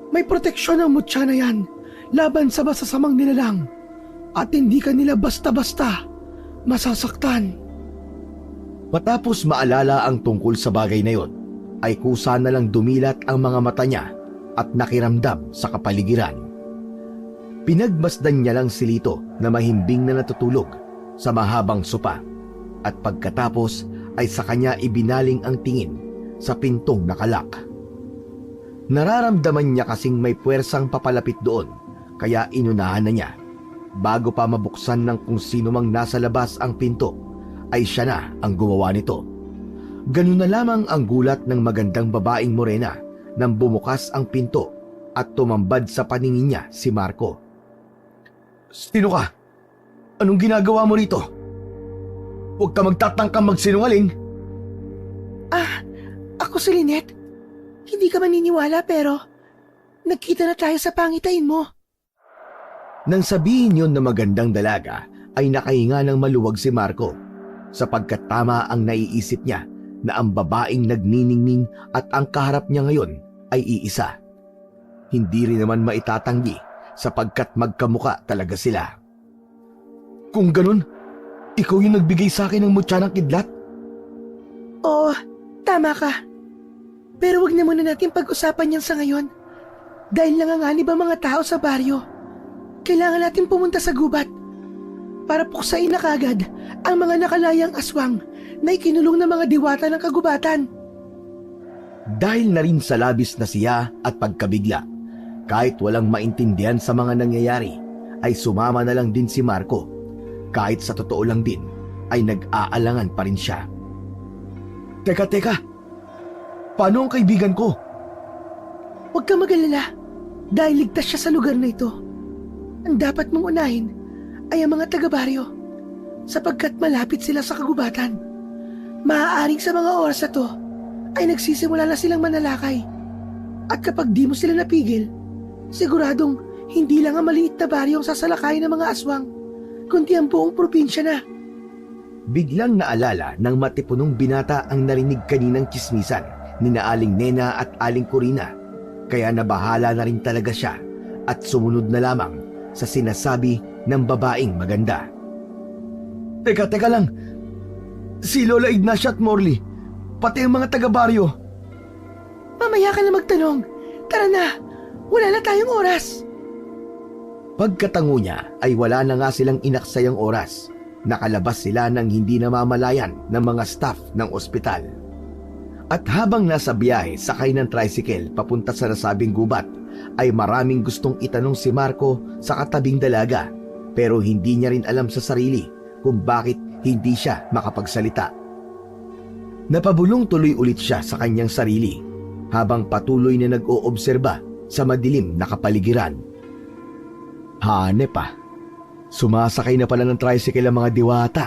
May proteksyon ang mutya na yan laban sa masasamang nilalang at hindi ka nila basta-basta masasaktan. Matapos maalala ang tungkol sa bagay na yon, ay kusa na lang dumilat ang mga mata niya at nakiramdam sa kapaligiran. Pinagmasdan niya lang si Lito na mahimbing na natutulog sa mahabang sopa at pagkatapos ay sa kanya ibinaling ang tingin sa pintong nakalak. Nararamdaman niya kasing may puwersang papalapit doon kaya inunahan na niya. Bago pa mabuksan ng kung sino mang nasa labas ang pinto ay siya na ang gumawa nito. Ganun na lamang ang gulat ng magandang babaeng morena nang bumukas ang pinto at tumambad sa paningin niya si Marco. Sino ka? Anong ginagawa mo rito? Huwag ka magtatangkang magsinungaling. Ako si Lynette. Hindi ka maniniwala pero nagkita na tayo sa pangitain mo. Nang sabihin yon na magandang dalaga ay nakahinga ng maluwag si Marco sapagkat tama ang naiisip niya na ang babaeng nagniningning at ang kaharap niya ngayon ay iisa. Hindi rin naman maitatanggi sapagkat magkamuka talaga sila. Kung ganun, ikaw yung nagbigay sa akin ng mutya ng kidlat? Oo, tama ka. Pero wag na muna natin pag-usapan yan sa ngayon. Dahil nanganganib ang mga tao sa baryo. Kailangan natin pumunta sa gubat para puksain na kagad ang mga nakalayang aswang na ikinulong ng mga diwata ng kagubatan. Dahil na rin sa labis na siya at pagkabigla, kahit walang maintindihan sa mga nangyayari, ay sumama na lang din si Marco. Kahit sa totoo lang din, ay nag-aalangan pa rin siya. Teka, paano ang kaibigan ko? Huwag ka mag-alala dahil ligtas siya sa lugar na ito. Ang dapat mong unahin ay ang mga taga-baryo sapagkat malapit sila sa kagubatan. Maaaring sa mga oras na to ay nagsisimula na silang manalakay. At kapag di mo sila napigil, siguradong hindi lang ang maliit na baryo ang sasalakayin ng mga aswang, kundi ang buong probinsya na. Biglang naalala ng matipunong binata ang narinig kaninang tsismisan ni na Aling Nena at Aling Corina, kaya nabahala na rin talaga siya at sumunod na lamang sa sinasabi ng babaeng maganda. Teka lang, si Lola Ignacia at Morley, pati ang mga taga-baryo. Mamaya ka na magtanong. Tara na, wala na tayong oras. Pagkatango niya ay wala na nga silang inaksayang oras. Nakalabas sila ng hindi namamalayan ng mga staff ng ospital. At habang nasa biyahe sakay ng tricycle papunta sa nasabing gubat, ay maraming gustong itanong si Marco sa katabing dalaga, pero hindi niya rin alam sa sarili kung bakit hindi siya makapagsalita. Napabulong tuloy ulit siya sa kanyang sarili habang patuloy na nag-oobserba sa madilim na kapaligiran. Hanep pa. Sumasakay na pala ng tricycle ang mga diwata.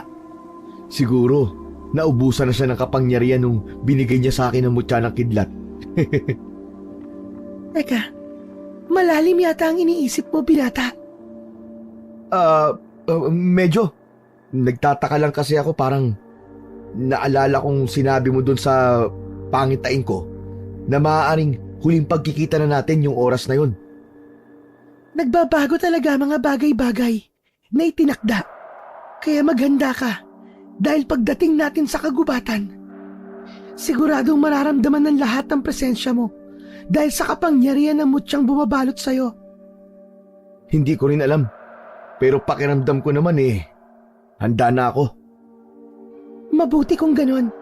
Siguro, naubusan na siya ng kapangyarihan nung binigay niya sa akin ang mutya ng kidlat. Teka, malalim yata ang iniisip mo, binata. Medyo. Nagtataka lang kasi ako, parang naalala kong sinabi mo dun sa pangitain ko na maaaring huling pagkikita na natin yung oras na yun. Nagbabago talaga mga bagay-bagay na itinakda. Kaya maghanda ka dahil pagdating natin sa kagubatan, siguradong mararamdaman ng lahat ang presensya mo dahil sa kapangyarihan ng mutyang bumabalot sa'yo. Hindi ko rin alam, pero pakiramdam ko naman handa na ako. Mabuti kung ganon.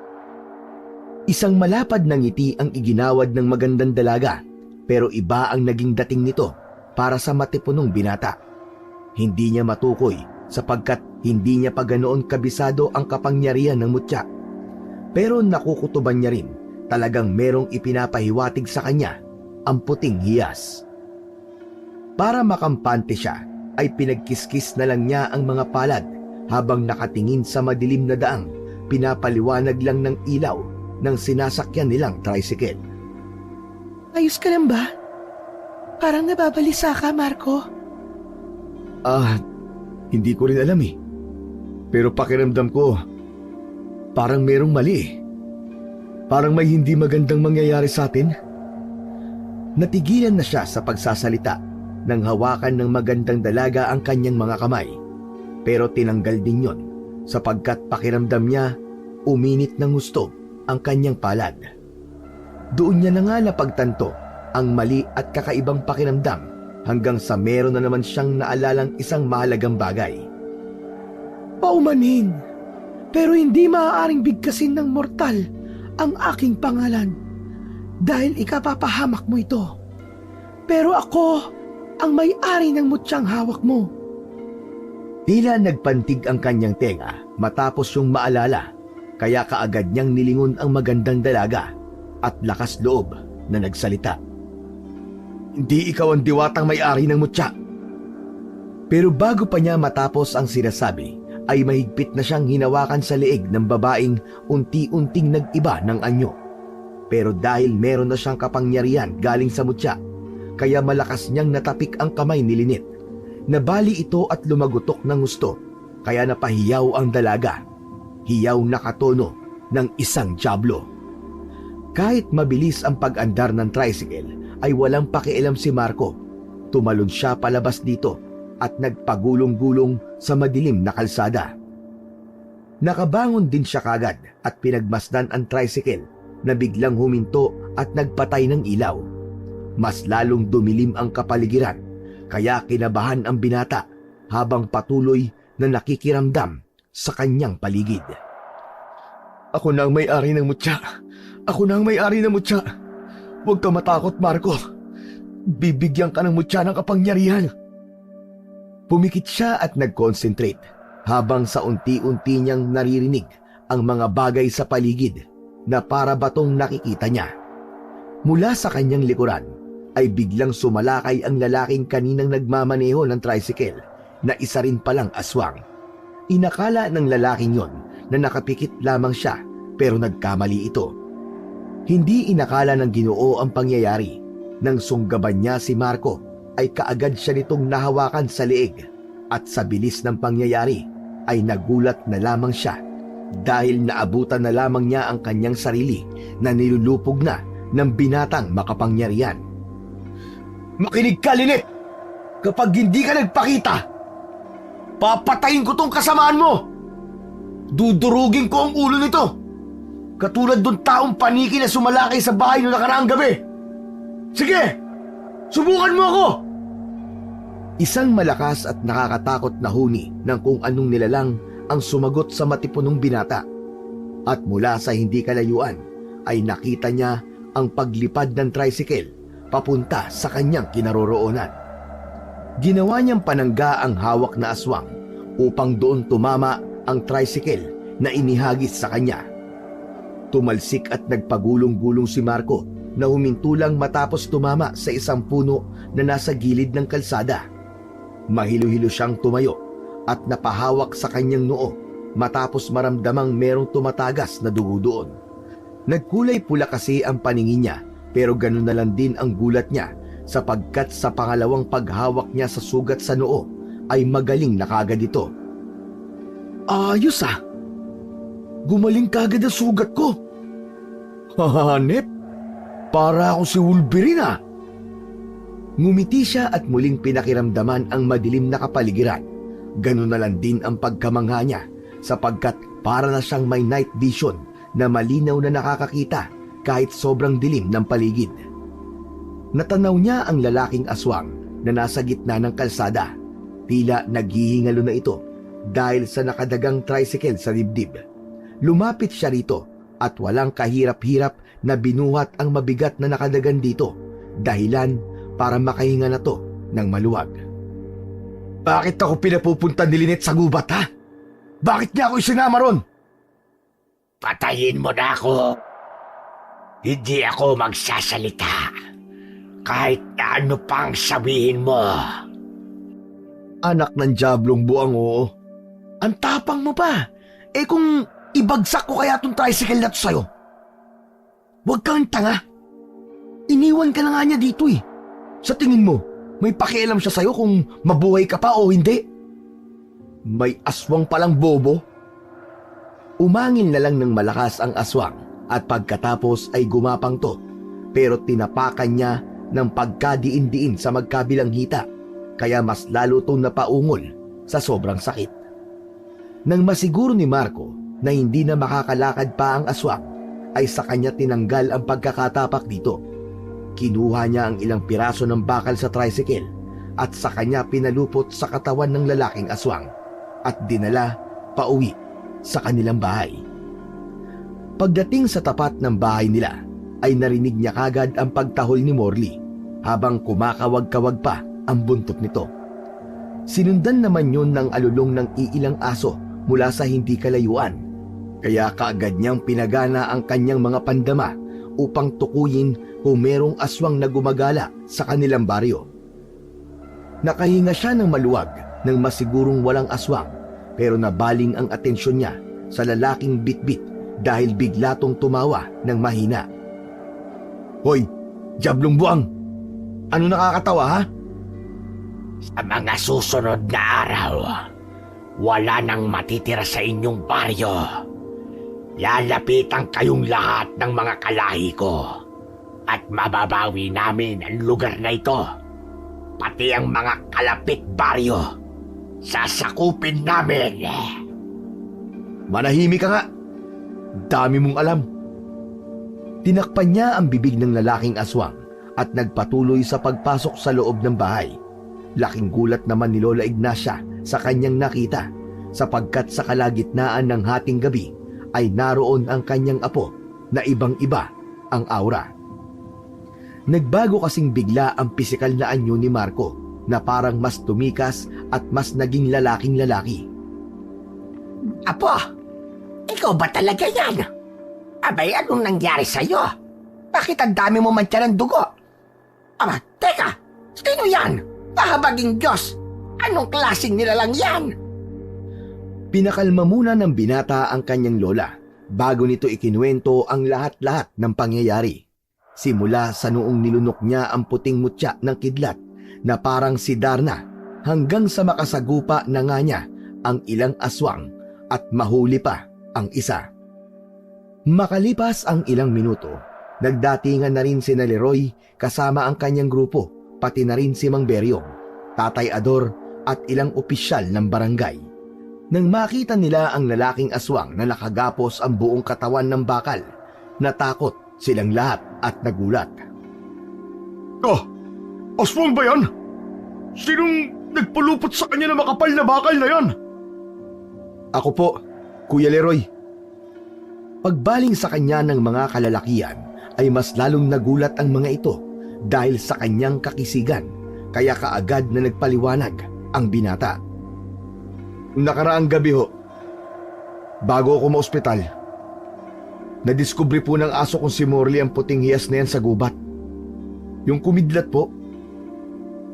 Isang malapad na ngiti ang iginawad ng magandang dalaga, pero iba ang naging dating nito para sa matipunong binata. Hindi niya matukoy sapagkat hindi niya pa ganoon kabisado ang kapangyarihan ng mutya. Pero nakukutuban niya rin talagang merong ipinapahiwatig sa kanya ang puting hiyas. Para makampante siya ay pinagkiskis na lang niya ang mga palad habang nakatingin sa madilim na daang pinapaliwanag lang ng ilaw ng sinasakyan nilang tricycle. Ayos ka lang ba? Parang nababalisa ka, Marco. Hindi ko rin alam Pero pakiramdam ko, parang merong mali Parang may hindi magandang mangyayari sa atin. Natigilan na siya sa pagsasalita nang hawakan ng magandang dalaga ang kanyang mga kamay. Pero tinanggal din yon sapagkat pakiramdam niya uminit ng gusto ang kanyang palad. Doon niya na nga napagtanto ang mali at kakaibang pakiramdam hanggang sa meron na naman siyang naalalang isang mahalagang bagay. Paumanin, pero hindi maaaring bigkasin ng mortal ang aking pangalan dahil ikapapahamak mo ito. Pero ako ang may-ari ng mutyang hawak mo. Tila nagpantig ang kanyang tenga matapos yung maalala, kaya kaagad niyang nilingon ang magandang dalaga at lakas loob na nagsalita. Hindi ikaw ang diwatang may-ari ng mutya. Pero bago pa niya matapos ang sinasabi, ay mahigpit na siyang hinawakan sa leeg ng babaeng unti-unting nag-iba ng anyo. Pero dahil meron na siyang kapangyarihan galing sa mutya, kaya malakas niyang natapik ang kamay ni Lynette. Nabali ito at lumagutok ng gusto, kaya napahiyaw ang dalaga. Hiyaw na katono ng isang dyablo. Kahit mabilis ang pag-andar ng tricycle, ay walang pakialam si Marco. Tumalon siya palabas dito at nagpagulong-gulong sa madilim na kalsada. Nakabangon din siya kagad at pinagmasdan ang tricycle na biglang huminto at nagpatay ng ilaw. Mas lalong dumilim ang kapaligiran, kaya kinabahan ang binata habang patuloy na nakikiramdam sa kanyang paligid. Ako na ang may-ari ng mutya. Ako na ang may-ari ng mutya. Huwag ka matakot, Marco. Bibigyan ka ng mutya ng kapangyarihan. Pumikit siya at nag-concentrate habang sa unti-unti niyang naririnig ang mga bagay sa paligid na para batong nakikita niya. Mula sa kanyang likuran ay biglang sumalakay ang lalaking kaninang nagmamaneho ng tricycle na isa rin palang aswang. Inakala ng lalaking yon na nakapikit lamang siya pero nagkamali ito. Hindi inakala ng Ginoo ang pangyayari. Nang sunggaban niya si Marco ay kaagad siya nitong nahawakan sa leeg at sa bilis ng pangyayari ay nagulat na lamang siya dahil naabutan na lamang niya ang kanyang sarili na nilulupog na ng binatang makapangyarihan. Makinig ka, Lynette! Kapag hindi ka nagpakita, papatayin ko tong kasamaan mo! Dudurugin ko ang ulo nito! Katulad dun taong paniki na sumalakay sa bahay noong nakaraang gabi! Sige! Subukan mo ako! Isang malakas at nakakatakot na huni ng kung anong nilalang ang sumagot sa matipunong binata. At mula sa hindi kalayuan ay nakita niya ang paglipad ng tricycle papunta sa kanyang kinaroroonan. Ginawa niyang panangga ang hawak na aswang upang doon tumama ang tricycle na inihagis sa kanya. Tumalsik at nagpagulong-gulong si Marco na huminto lang matapos tumama sa isang puno na nasa gilid ng kalsada. Mahilo-hilo siyang tumayo at napahawak sa kanyang noo matapos maramdamang merong tumatagas na dugo doon. Nagkulay pula kasi ang paningin niya pero ganun na lang din ang gulat niya sapagkat sa pangalawang paghawak niya sa sugat sa noo ay magaling na kagad ito. Ayos ah! Gumaling kagad ang sugat ko! Hahanep! Para ako si Wolverine ah! Ngumiti siya at muling pinakiramdaman ang madilim na kapaligiran. Ganun na lang din ang pagkamangha niya sapagkat para na siyang may night vision na malinaw na nakakakita kahit sobrang dilim ng paligid. Natanaw niya ang lalaking aswang na nasa gitna ng kalsada. Tila naghihingalo na ito dahil sa nakadagang tricycle sa dibdib. Lumapit siya rito at walang kahirap-hirap na binuhat ang mabigat na nakadagan dito, dahilan para makahinga na to ng maluwag. Bakit ako pinapupunta ni Lynette sa gubat, ha? Bakit niya ako isinama ron? Patayin mo na ako. Hindi ako magsasalita. Kahit na ano pang sabihin mo. Anak ng diablong buang, oo. Ang tapang mo pa. Eh kung ibagsak ko kaya tong tricycle na to sa'yo. Huwag kang tanga. Iniwan ka na nga niya dito eh. Sa tingin mo, may pakialam siya sa'yo kung mabuhay ka pa o hindi? May aswang palang bobo. Umangin na lang ng malakas ang aswang at pagkatapos ay gumapang to. Pero tinapakan niya ng pagkadiin-diin sa magkabilang hita. Kaya mas lalo itong napaungol sa sobrang sakit. Nang masiguro ni Marco na hindi na makakalakad pa ang aswang, ay sa kanya tinanggal ang pagkakatapak dito. Kinuha niya ang ilang piraso ng bakal sa tricycle at sa kanya pinalupot sa katawan ng lalaking aswang at dinala pauwi sa kanilang bahay. Pagdating sa tapat ng bahay nila, ay narinig niya kagad ang pagtahol ni Morley habang kumakawag-kawag pa ang buntot nito. Sinundan naman yun ng alulong ng iilang aso mula sa hindi kalayuan, kaya kaagad niyang pinagana ang kanyang mga pandama upang tukuyin kung merong aswang na gumagala sa kanilang baryo. Nakahinga siya ng maluwag nang masigurong walang aswang, pero nabaling ang atensyon niya sa lalaking bitbit dahil bigla tong tumawa ng mahina. Hoy, diablong buwang! Ano nakakatawa, ha? Sa mga susunod na araw, wala nang matitira sa inyong baryo. Lalapitan kayong lahat ng mga kalahi ko at mababawi namin ang lugar na ito. Pati ang mga kalapit baryo, sasakupin namin. Manahimik ka nga. Dami mong alam. Tinakpan niya ang bibig ng lalaking aswang at nagpatuloy sa pagpasok sa loob ng bahay. Laking gulat naman ni Lola Ignacia sa kanyang nakita sapagkat sa kalagitnaan ng hating gabi ay naroon ang kanyang apo na ibang-iba ang aura. Nagbago kasing bigla ang pisikal na anyo ni Marco na parang mas tumikas at mas naging lalaking lalaki. Apo, ikaw ba talaga yan? Abay, anong nangyari sa'yo? Bakit ang dami mo mantya ng dugo? Aba, teka, sino yan? Pahabaging Diyos, anong klaseng nilalang yan? Pinakalma muna ng binata ang kanyang lola bago nito ikinuwento ang lahat-lahat ng pangyayari. Simula sa noong nilunok niya ang puting mutya ng kidlat na parang si Darna hanggang sa makasagupa na nga niya ang ilang aswang at mahuli pa ang isa. Makalipas ang ilang minuto, nagdatingan na rin si Leroy kasama ang kanyang grupo, pati na rin si Mang Beryong, Tatay Ador at ilang opisyal ng barangay. Nang makita nila ang lalaking aswang na nakagapos ang buong katawan ng bakal, natakot silang lahat at nagulat. Aswang ba yan? Sinong nagpulupot sa kanya na makapal na bakal na yan? Ako po, Kuya Leroy. Pagbaling sa kanya ng mga kalalakian ay mas lalong nagulat ang mga ito dahil sa kanyang kakisigan, kaya kaagad na nagpaliwanag ang binata. Nakaraang gabi ho, bago ako ma-ospital, nadiskubre po ng aso kong si Morley ang puting hiyas na yan sa gubat. Yung kumidlat po.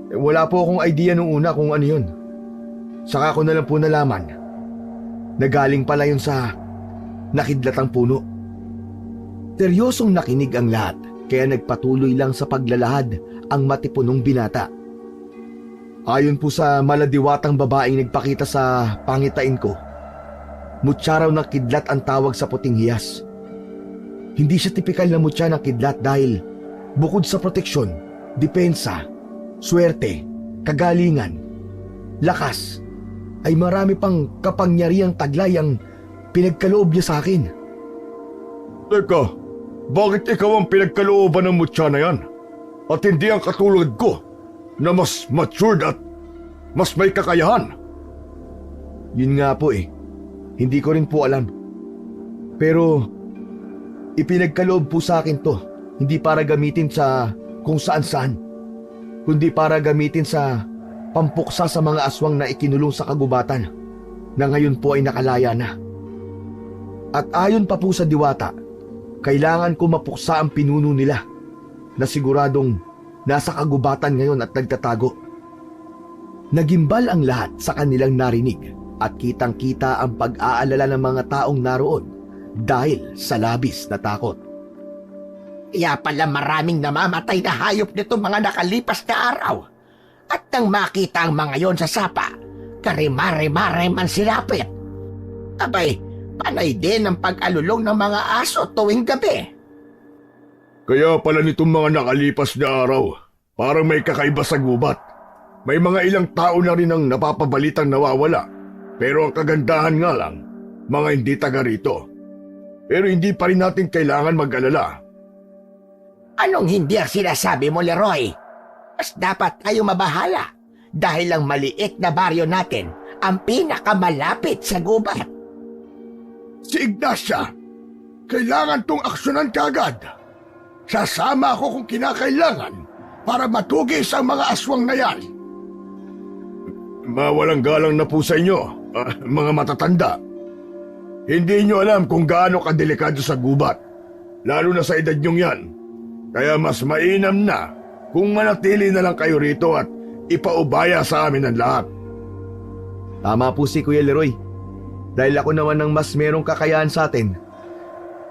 Wala po akong idea nung una kung ano yun. Saka ko na lang po nalaman na galing pala yun sa nakidlatang puno. Seryosong nakinig ang lahat kaya nagpatuloy lang sa paglalahad ang matipunong binata. Ayon po sa maladiwatang babaeng nagpakita sa pangitain ko, mutya raw ng kidlat ang tawag sa puting hiyas. Hindi siya tipikal na mutya ng kidlat dahil bukod sa proteksyon, depensa, swerte, kagalingan, lakas, ay marami pang kapangyarihang taglay ang pinagkaloob niya sa akin. Teka, bakit ikaw ang pinagkalooban ng mutya na yan? At hindi ang katulad ko na mas matured at mas may kakayahan? Yun nga po eh, hindi ko rin po alam. Pero ipinagkaloob po sa akin to, hindi para gamitin sa kung saan-saan, kundi para gamitin sa pampuksa sa mga aswang na ikinulong sa kagubatan na ngayon po ay nakalaya na. At ayon pa po sa diwata, kailangan ko mapuksa ang pinuno nila na siguradong nasa kagubatan ngayon at nagtatago. Nagimbal ang lahat sa kanilang narinig at kitang-kita ang pag-aalala ng mga taong naroon dahil sa labis na takot. Kaya pala maraming namamatay na hayop nito mga nakalipas na araw. At nang makita ang mga yon sa sapa, karimare-mare man silapit. Abay, panay din ang pag-alulong ng mga aso tuwing gabi. Kaya pala nitong mga nakalipas na araw, parang may kakaiba sa gubat. May mga ilang tao na rin ang napapabalitang nawawala. Pero ang kagandahan nga lang, mga hindi taga rito. Pero hindi pa rin natin kailangan mag-alala. Anong hindi ang sinasabi mo, Leroy? Mas dapat tayo mabahala dahil ang maliit na baryo natin ang pinakamalapit sa gubat. Si Ignacia, kailangan tong aksyonan kaagad. Sasama ako kung kinakailangan para matugis ang mga aswang na yan. Mawalang galang na po sa inyo, mga matatanda. Hindi nyo alam kung gaano kadelikado sa gubat, lalo na sa edad nyong yan. Kaya mas mainam na kung manatili na lang kayo rito at ipaubaya sa amin ang lahat. Tama po si Kuya Leroy. Dahil ako naman ang mas merong kakayahan sa atin.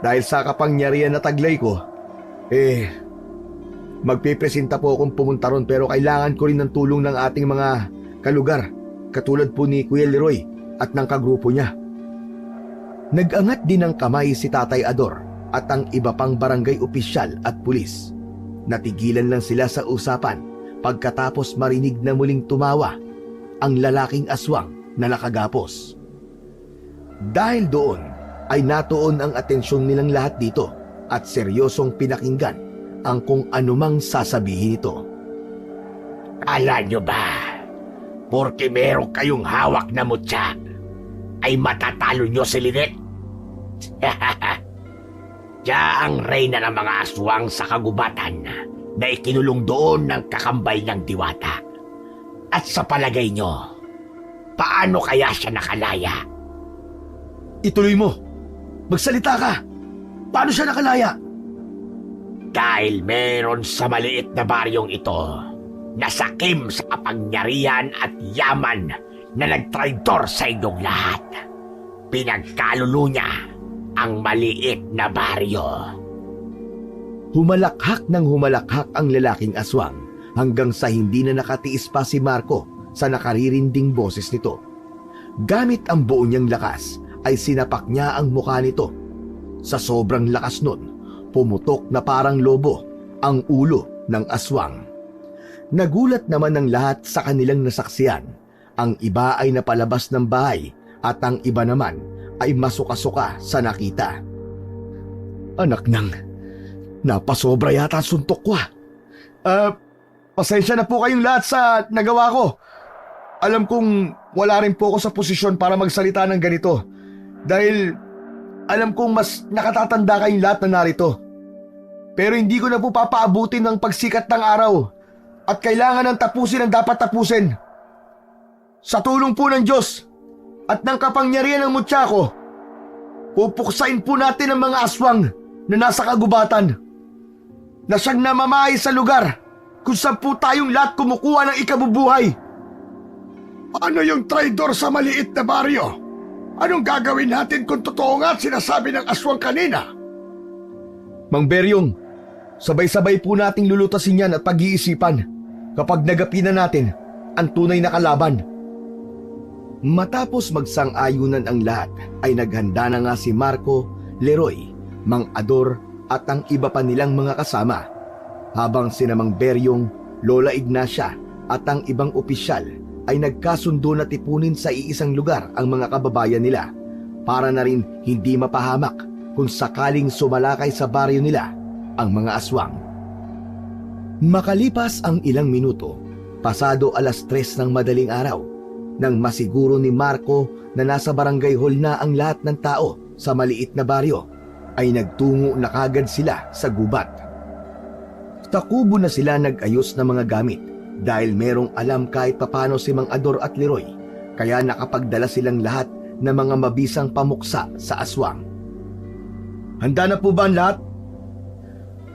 Dahil sa kapangyarihan na taglay ko, magpipresenta po akong pumunta ron pero kailangan ko rin ng tulong ng ating mga kalugar, katulad po ni Kuya Leroy at ng kagrupo niya. Nag-angat din ng kamay si Tatay Ador at ang iba pang barangay opisyal at pulis. Natigilan lang sila sa usapan pagkatapos marinig na muling tumawa ang lalaking aswang na nakagapos. Dahil doon ay natuon ang atensyon nilang lahat dito at seryosong pinakinggan ang kung anumang sasabihin ito. Kala nyo ba, porke meron kayong hawak na mutya, ay matatalo nyo si Lynette? Siya ang reyna ng mga aswang sa kagubatan na ikinulong doon ng kakambal ng diwata. At sa palagay nyo, paano kaya siya nakalaya? Ituloy mo! Magsalita ka! Paano siya nakalaya? Dahil meron sa maliit na baryong ito na sakim sa kapangyarihan at yaman na nagtraidor sa inyong lahat. Pinagkalulo niya ang maliit na baryo. Humalakhak ng humalakhak ang lalaking aswang hanggang sa hindi na nakatiis pa si Marco sa nakaririnding boses nito. Gamit ang buo niyang lakas ay sinapak niya ang mukha nito. Sa sobrang lakas nun, pumutok na parang lobo ang ulo ng aswang. Nagulat naman ng lahat sa kanilang nasaksiyan. Ang iba ay napalabas ng bahay at ang iba naman ay masuka-suka sa nakita. Anak nang, napasobra yata suntok ko. Pasensya na po kayong lahat sa nagawa ko. Alam kong wala rin po ako sa posisyon para magsalita ng ganito. Dahil alam kong mas nakatatanda kayong lahat na narito. Pero hindi ko na po papaabutin ng pagsikat ng araw at kailangan ng tapusin ang dapat tapusin. Sa tulong po ng Diyos at ng kapangyarihan ng mutya ko, pupuksain po natin ang mga aswang na nasa kagubatan na siyang namamahay sa lugar kung saan po tayong lahat kumukuha ng ikabubuhay. Ano yung traidor sa maliit na baryo? Anong gagawin natin kung totoo nga at sinasabi ng aswang kanina? Mang Beryong, sabay-sabay po nating lulutasin yan at pag-iisipan kapag nagapi na natin ang tunay na kalaban. Matapos magsang-ayunan ang lahat ay naghanda na nga si Marco, Leroy, Mang Ador at ang iba pa nilang mga kasama. Habang sina Mang Beryong, Lola Ignacia at ang ibang opisyal ay nagkasundo na tipunin sa iisang lugar ang mga kababayan nila para na rin hindi mapahamak kung sakaling sumalakay sa baryo nila ang mga aswang. Makalipas ang ilang minuto, pasado 3:00 ng madaling araw, nang masiguro ni Marco na nasa barangay hall na ang lahat ng tao sa maliit na baryo, ay nagtungo na kagad sila sa gubat. Sa kubo na sila nag-ayos ng mga gamit dahil merong alam kahit papano si Mang Ador at Leroy, kaya nakapagdala silang lahat ng mga mabisang pamuksa sa aswang. Handa na po ba ang lahat?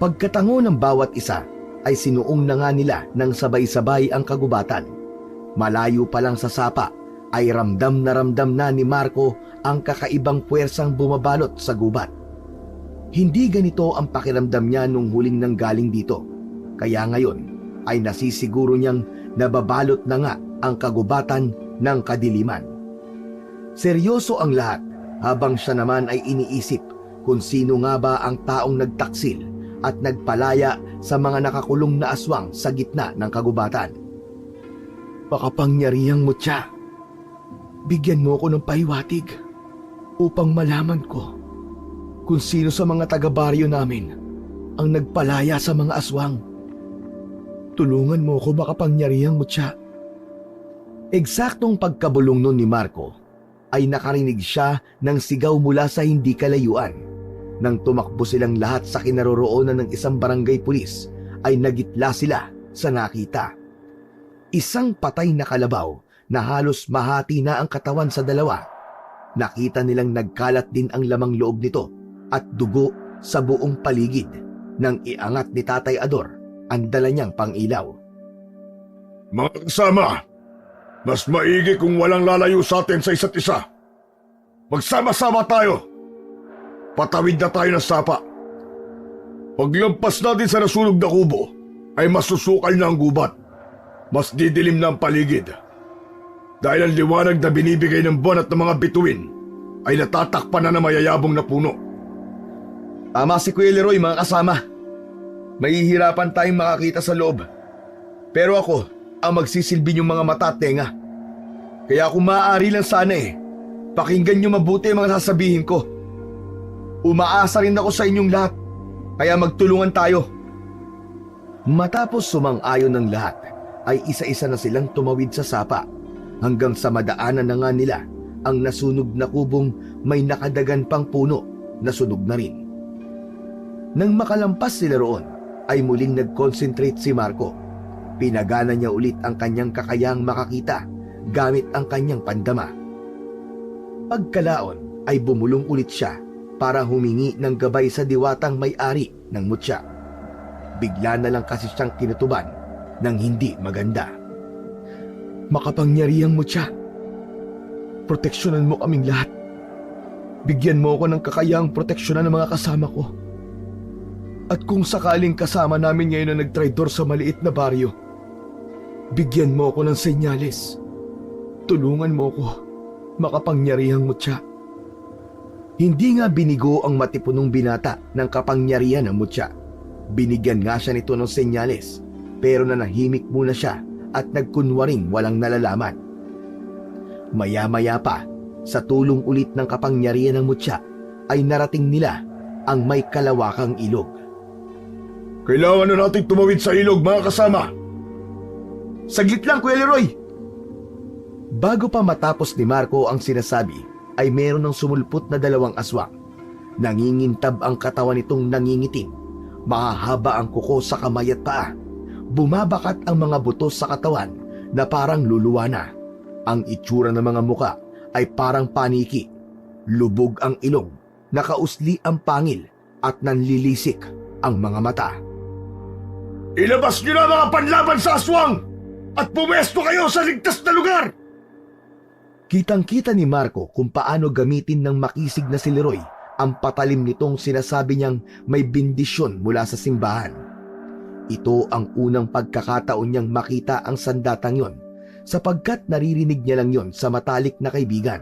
Pagkatango ng bawat isa ay sinuong na nga nila ng sabay-sabay ang kagubatan. Malayo pa lang sa sapa ay ramdam na ni Marco ang kakaibang puwersang bumabalot sa gubat. Hindi ganito ang pakiramdam niya nung huling nanggaling dito, kaya ngayon ay nasisiguro niyang nababalot na nga ang kagubatan ng kadiliman. Seryoso ang lahat habang siya naman ay iniisip kung sino nga ba ang taong nagtaksil at nagpalaya sa mga nakakulong na aswang sa gitna ng kagubatan. Makapangyarihang mutya, bigyan mo ko ng pahiwatig upang malaman ko kung sino sa mga taga-baryo namin ang nagpalaya sa mga aswang. Tulungan mo ko, makapangyarihang mutya. Eksaktong pagkabulong nun ni Marco ay nakarinig siya ng sigaw mula sa hindi kalayuan. Nang tumakbo silang lahat sa kinaroroonan ng isang barangay pulis, ay nagitla sila sa nakita. Isang patay na kalabaw na halos mahati na ang katawan sa dalawa. Nakita nilang nagkalat din ang lamang loob nito at dugo sa buong paligid nang iangat ni Tatay Ador ang dala niyang pang-ilaw. Mga kasama, mas maigi kung walang lalayo sa atin sa isa't isa. Magsama-sama tayo. Patawid na tayo ng sapa. Paglampas natin sa nasunog na kubo, ay masusukal na ang gubat. Mas didilim na ang paligid. Dahil ang liwanag na binibigay ng buwan at ng mga bituin ay natatakpan na ng mayayabong na puno. Tama si Kuya Leroy, mga kasama. Mahihirapan tayong makakita sa loob. Pero ako ang magsisilbi niyong mga mata at tenga. Kaya kung maaari lang sana Pakinggan niyo mabuti ang mga sasabihin ko. Umaasa rin ako sa inyong lahat, kaya magtulungan tayo. Matapos sumang-ayon ng lahat, ay isa-isa na silang tumawid sa sapa hanggang sa madaanan na nga nila ang nasunog na kubong may nakadagan pang puno na sunog na rin. Nang makalampas sila roon, ay muling nag-concentrate si Marco. Pinagana niya ulit ang kanyang kakayahang makakita gamit ang kanyang pandama. Pagkalaon ay bumulong ulit siya para humingi ng gabay sa diwatang may-ari ng mutya. Bigla na lang kasi siyang tinutuban ng hindi maganda. Makapangyarihang mutya, proteksyonan mo kaming lahat. Bigyan mo ako ng kakayahang proteksyonan ng mga kasama ko. At kung sakaling kasama namin ngayon na nagtraidor sa maliit na baryo, bigyan mo ako ng senyales. Tulungan mo ako, makapangyarihang mutya. Hindi nga binigo ang matipunong binata ng kapangyarihan ng mutya. Binigyan nga siya nito ng senyales, pero nanahimik muna siya at nagkunwaring walang nalalaman. Maya-maya pa, sa tulong ulit ng kapangyarihan ng mutya, ay narating nila ang may kalawakang ilog. Kailangan na natin tumawid sa ilog, mga kasama. Saglit lang, Kuya Leroy! Bago pa matapos ni Marco ang sinasabi, ay meron ng sumulpot na 2 aswang. Nangingintab ang katawan nitong nangingitim. Mahahaba ang kuko sa kamay at paa. Bumabakat ang mga buto sa katawan na parang luluwa na. Ang itsura ng mga muka ay parang paniki. Lubog ang ilong, nakausli ang pangil at nanlilisik ang mga mata. Ilabas niyo na mga panlaban sa aswang at pumesto kayo sa ligtas na lugar! Kitang-kita ni Marco kung paano gamitin ng makisig na si Leroy ang patalim nitong sinasabi niyang may bendisyon mula sa simbahan. Ito ang unang pagkakataon niyang makita ang sandatang yon, sapagkat naririnig niya lang yon sa matalik na kaibigan.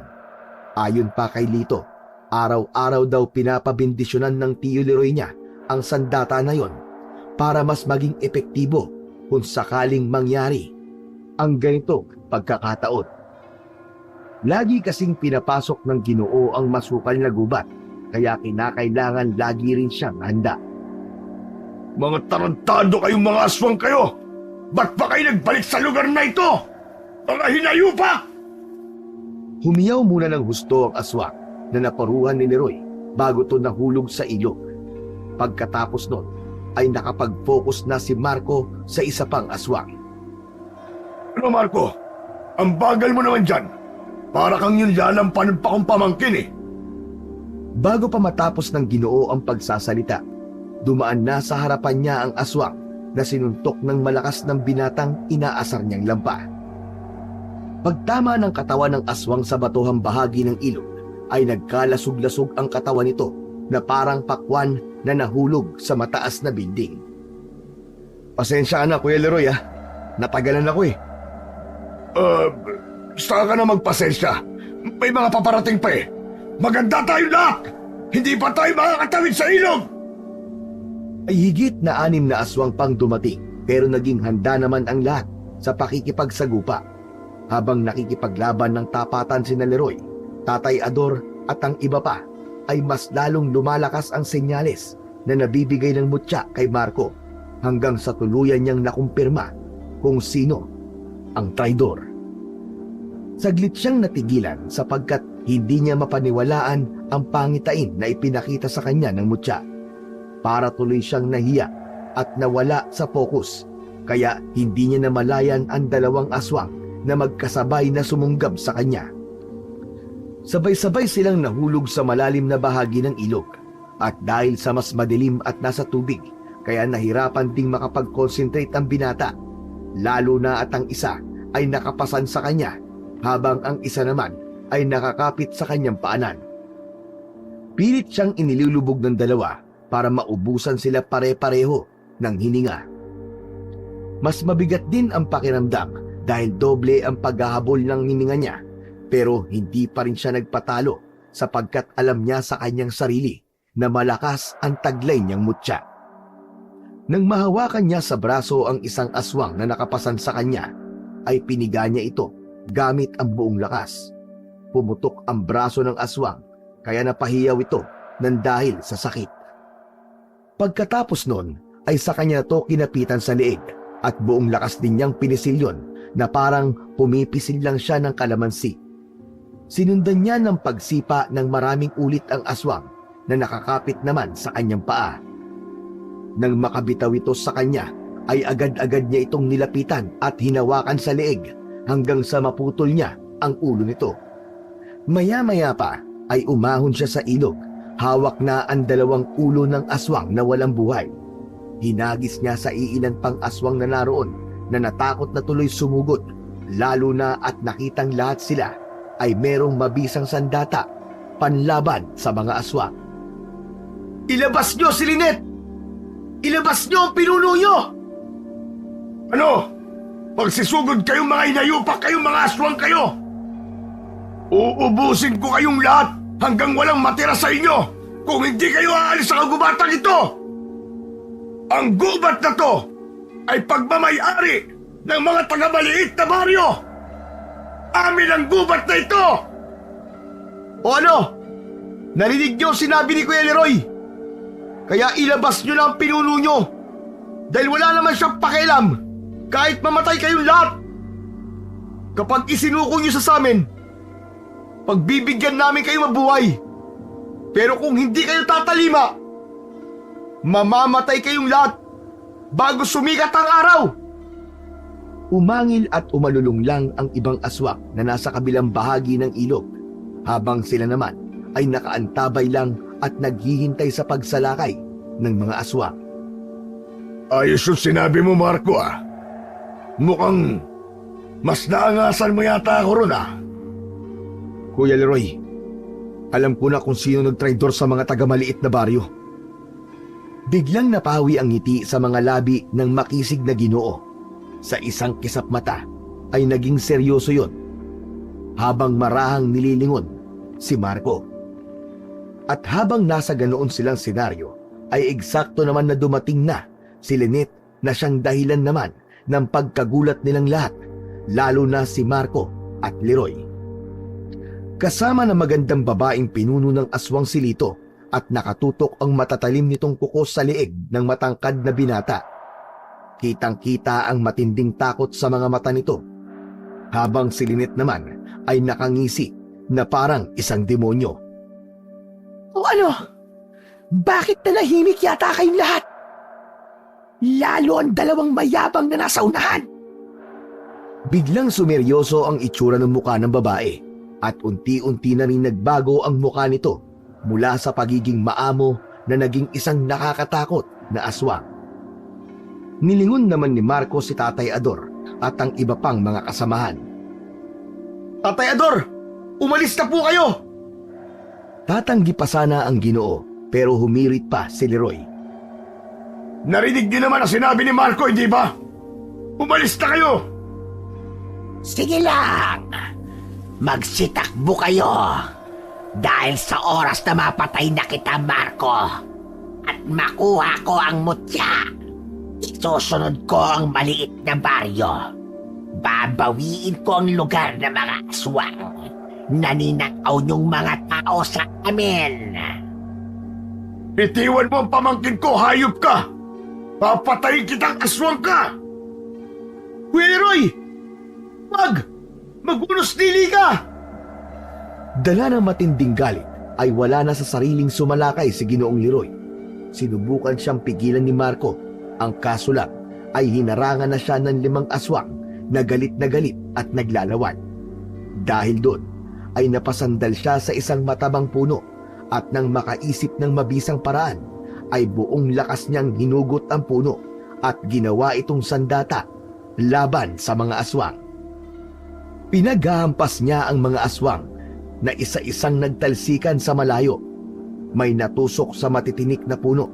Ayon pa kay Lito, araw-araw daw pinapabendisyonan ng tiyo Leroy niya ang sandata na yon para mas maging epektibo kung sakaling mangyari ang ganitong pagkakataon. Lagi kasing pinapasok ng Ginoo ang masukal na gubat, kaya kinakailangan lagi rin siyang handa. Mga tarantado kayong mga aswang kayo! Ba't pa kayo nagbalik sa lugar na ito? Mga hinayupak! Humiyaw muna ng husto ang aswang na naparuhan ni Leroy bago to nahulog sa ilog. Pagkatapos nun, ay nakapag-focus na si Marco sa isa pang aswang. Ano, Marco? Ang bagal mo naman dyan. Para kang yun lalampan pa kong pamangkin eh. Bago pa matapos ng Ginoo ang pagsasalita, dumaan na sa harapan niya ang aswang na sinuntok ng malakas ng binatang inaasar niyang lampa. Pagtama ng katawan ng aswang sa batuhang bahagi ng ilog, ay nagkalasog-lasog ang katawan nito na parang pakwan na nahulog sa mataas na building. Pasensya na, Kuya Leroy, natagalan ako eh. Saka ka na magpasensya. May mga paparating pa eh. Maganda tayo lahat! Hindi pa tayo makakatawid sa ilog! Ay higit na 6 na aswang pang dumating, pero naging handa naman ang lahat sa pakikipagsagupa. Habang nakikipaglaban ng tapatan sina Leroy, Tatay Ador at ang iba pa, ay mas lalong lumalakas ang senyales na nabibigay ng mutya kay Marco hanggang sa tuluyan niyang nakumpirma kung sino ang traidor. Saglit siyang natigilan sapagkat hindi niya mapaniwalaan ang pangitain na ipinakita sa kanya ng mutya. Para tuloy siyang nahiya at nawala sa focus, kaya hindi niya namalayan ang 2 aswang na magkasabay na sumunggab sa kanya. Sabay-sabay silang nahulog sa malalim na bahagi ng ilog, at dahil sa mas madilim at nasa tubig, kaya nahirapan ding makapag-concentrate ang binata, lalo na at ang isa ay nakapasan sa kanya, habang ang isa naman ay nakakapit sa kanyang paanan. Pilit siyang inilulubog ng 2 para maubusan sila pare-pareho ng hininga. Mas mabigat din ang pakiramdam dahil doble ang paghahabol ng hininga niya, pero hindi pa rin siya nagpatalo sapagkat alam niya sa kanyang sarili na malakas ang taglay niyang mutya. Nang mahawakan niya sa braso ang isang aswang na nakapasan sa kanya, ay piniga niya ito gamit ang buong lakas. pumutok ang braso ng aswang kaya napahiyaw ito ng dahil sa sakit. Pagkatapos nun ay sa kanya to kinapitan sa leeg at buong lakas din niyang pinisilyon na parang pumipisil lang siya ng kalamansi. Sinundan niya ng pagsipa ng maraming ulit ang aswang na nakakapit naman sa kanyang paa. Nang makabitaw ito sa kanya ay agad-agad niya itong nilapitan at hinawakan sa leeg hanggang sa maputol niya ang ulo nito. Maya-maya pa ay umahon siya sa ilog. Hawak na ang dalawang ulo ng aswang na walang buhay. Hinagis niya sa iilan pang aswang na naroon na natakot na tuloy sumugod, lalo na at nakitang lahat sila ay merong mabisang sandata panlaban sa mga aswang. Ilabas niyo si Lynette! Ilabas niyo ang pinuno niyo! Ano? Pagsisugod kayong mga inayupak kayong mga aswang kayo! Uubusin ko kayong lahat hanggang walang matira sa inyo kung hindi kayo aalis sa kagubatang ito! Ang gubat na to ay pagmamay-ari ng mga taga-maliit na baryo! Amin ang gubat na ito! O ano? Narinig niyo sinabi ni Kuya Leroy? Kaya ilabas niyo na ang pinuno niyo dahil wala naman siyang pakialam kahit mamatay kayong lahat. Kapag isinuko niyo sa amin, pagbibigyan namin kayo mabuhay. Pero kung hindi kayo tatalima, mamamatay kayong lahat bago sumikat ang araw. Umangil at umalulong lang ang ibang aswang na nasa kabilang bahagi ng ilog, habang sila naman ay nakaantabay lang at naghihintay sa pagsalakay ng mga aswang. Ayos yung sinabi mo, Marco, ah. Mukhang mas naangasan mo yata ako ron, ah. Kuya Leroy, alam ko na kung sino nagtraidor sa mga taga-maliit na baryo. Biglang napawi ang ngiti sa mga labi ng makisig na Ginoo. Sa isang kisap mata ay naging seryoso yon habang marahang nililingon si Marco. At habang nasa ganoon silang senaryo ay eksakto naman na dumating na si Lynette na siyang dahilan naman ng pagkagulat nilang lahat, lalo na si Marco at Leroy. Kasama na magandang babaeng pinuno ng aswang si Lito at nakatutok ang matatalim nitong kuko sa leeg ng matangkad na binata. Kitang-kita ang matinding takot sa mga mata nito, habang si Lynette naman ay nakangisi na parang isang demonyo. O ano? Bakit nanahimik yata kayong lahat? Lalo ang dalawang mayabang na nasa unahan. Biglang sumeryoso ang itsura ng muka ng babae at unti-unti na rin nagbago ang muka nito mula sa pagiging maamo na naging isang nakakatakot na aswang. Nilingon naman ni Marco si Tatay Ador at ang iba pang mga kasamahan. Tatay Ador, umalis na po kayo! Tatanggi pa sana ang Ginoo pero humirit pa si Leroy. Narinig niyo naman ang sinabi ni Marco, hindi ba? Umalis na kayo! Sige lang, magsitakbo kayo dahil sa oras na mapatay na kita, Marco, at makuha ko ang mutya. Isusunod ko ang maliit na baryo. Babawiin ko ang lugar ng mga aswang. Naninakaw niyong mga tao sa amin. Bitiwan mo ang pamangkin ko, hayop ka! Papatayin kitang aswang ka! Kuya Leroy! Wag! Magunos dili ka! Dala ng matinding galit ay wala na sa sariling sumalakay si Ginoong Leroy. Sinubukan siyang pigilan ni Marco. Ang kaso lang ay hinarangan na siya ng 5 aswang na galit at naglalawan. Dahil doon ay napasandal siya sa isang matabang puno at nang makaisip ng mabisang paraan ay buong lakas niyang hinugot ang puno at ginawa itong sandata laban sa mga aswang. Pinaghahampas niya ang mga aswang na isa-isang nagtalsikan sa malayo. May natusok sa matitinik na puno.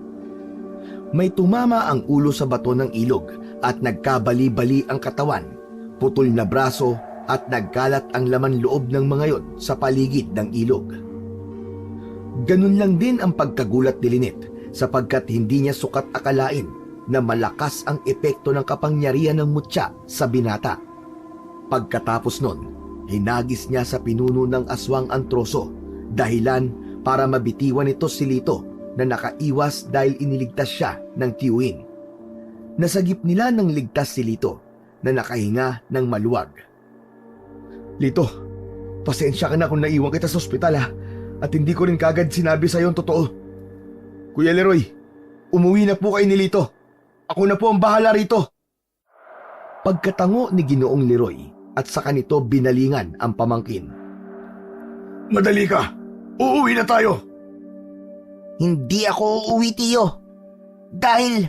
May tumama ang ulo sa bato ng ilog at nagkabali-bali ang katawan, putol na braso at nagkalat ang laman loob ng mga yon sa paligid ng ilog. Ganun lang din ang pagkagulat ni Lynette sapagkat hindi niya sukat akalain na malakas ang epekto ng kapangyarihan ng mutya sa binata. Pagkatapos nun, Hinagis niya sa pinuno ng aswang ang troso, dahilan para mabitiwan ito si Lito na nakaiwas dahil iniligtas siya ng tiyuin. Nasagip nila ng ligtas si Lito na nakahinga ng maluwag. Lito, pasensya ka na kung naiwan kita sa ospital at hindi ko rin kagad sinabi sa iyo ang totoo. Kuya Leroy, umuwi na po kayo ni Lito. Ako na po ang bahala rito. Pagkatango ni Ginoong Leroy at sa kanito binalingan ang pamangkin. Madali ka! Uuwi na tayo! Hindi ako uuwi, tiyo. Dahil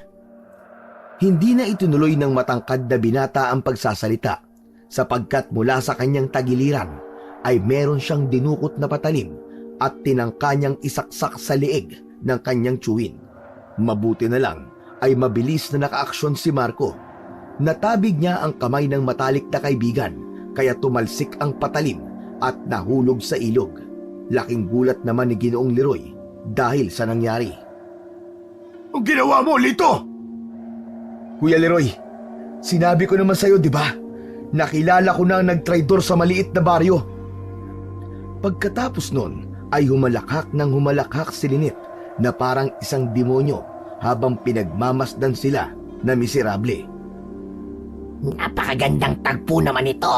Hindi na itunuloy ng matangkad na binata ang pagsasalita sapagkat mula sa kanyang tagiliran ay meron siyang dinukot na patalim at tinangka niyang isaksak sa leeg ng kanyang tiyuhin. Mabuti na lang ay mabilis na nakaaksyon si Marco. Natabig niya ang kamay ng matalik na kaibigan kaya tumalsik ang patalim at nahulog sa ilog. Laking gulat naman ni Ginoong Leroy dahil sa nangyari. Ang ginawa mo, Lito! Kuya Leroy, sinabi ko naman sa'yo, di ba? Nakilala ko na ang nagtraidor sa maliit na baryo. Pagkatapos nun ay humalakhak si Lynette na parang isang demonyo habang pinagmamasdan sila na miserable. Napakagandang tagpo naman ito.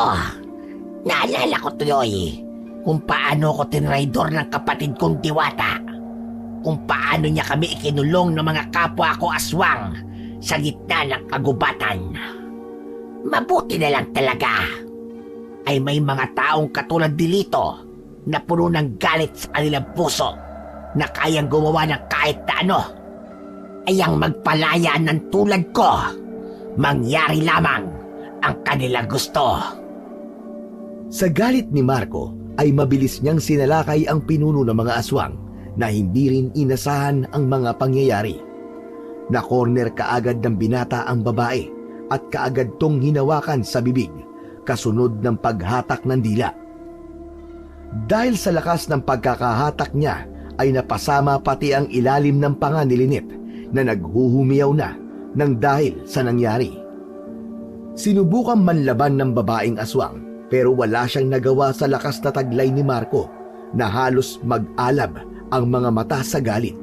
Naalala ko tuloy kung paano ko tinraidor ng kapatid kong Diwata. Kung paano niya kami ikinulong ng mga kapwa ko aswang sa gitna ng kagubatan. Mabuti na lang talaga ay may mga taong katulad ni Lito na puno ng galit sa kanilang puso na kayang gumawa ng kahit na ano ay ang magpalaya ng tulad ko. Mangyari lamang ang kanilang gusto. Sa galit ni Marco ay mabilis niyang sinalakay ang pinuno ng mga aswang na hindi rin inasahan ang mga pangyayari. Na-corner kaagad ng binata ang babae at kaagad tong hinawakan sa bibig kasunod ng paghatak ng dila. Dahil sa lakas ng pagkakahatak niya ay napasama pati ang ilalim ng panga ni Lynette na naghuhumiyaw na ng dahil sa nangyari. Sinubukan manlaban ng babaeng aswang pero wala siyang nagawa sa lakas na taglay ni Marco na halos mag-alab ang mga mata sa galit.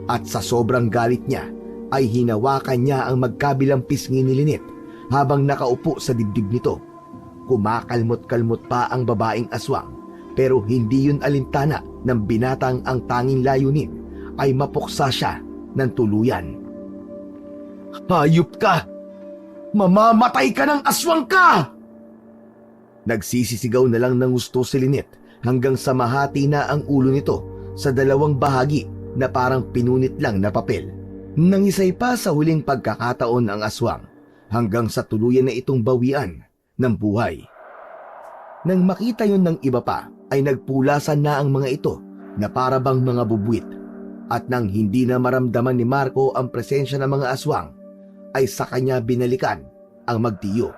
At sa sobrang galit niya ay hinawakan niya ang magkabilang pisngi ni Lynette habang nakaupo sa dibdib nito. Kumakalmot-kalmot pa ang babaeng aswang pero hindi yun alintana ng binatang ang tanging layunin ay mapuksa siya ng tuluyan. Hayop ka! Mamamatay ka ng aswang ka! Nagsisisigaw na lang ng gusto si Lynette hanggang sa mahati na ang ulo nito sa dalawang bahagi na parang pinunit lang na papel. Nangisay pa sa huling pagkakataon ang aswang hanggang sa tuluyan na itong bawian ng buhay. Nang makita yun ng iba pa ay nagpulasan na ang mga ito na parabang mga bubwit at nang hindi na maramdaman ni Marco ang presensya ng mga aswang ay sa kanya binalikan ang magtiyo.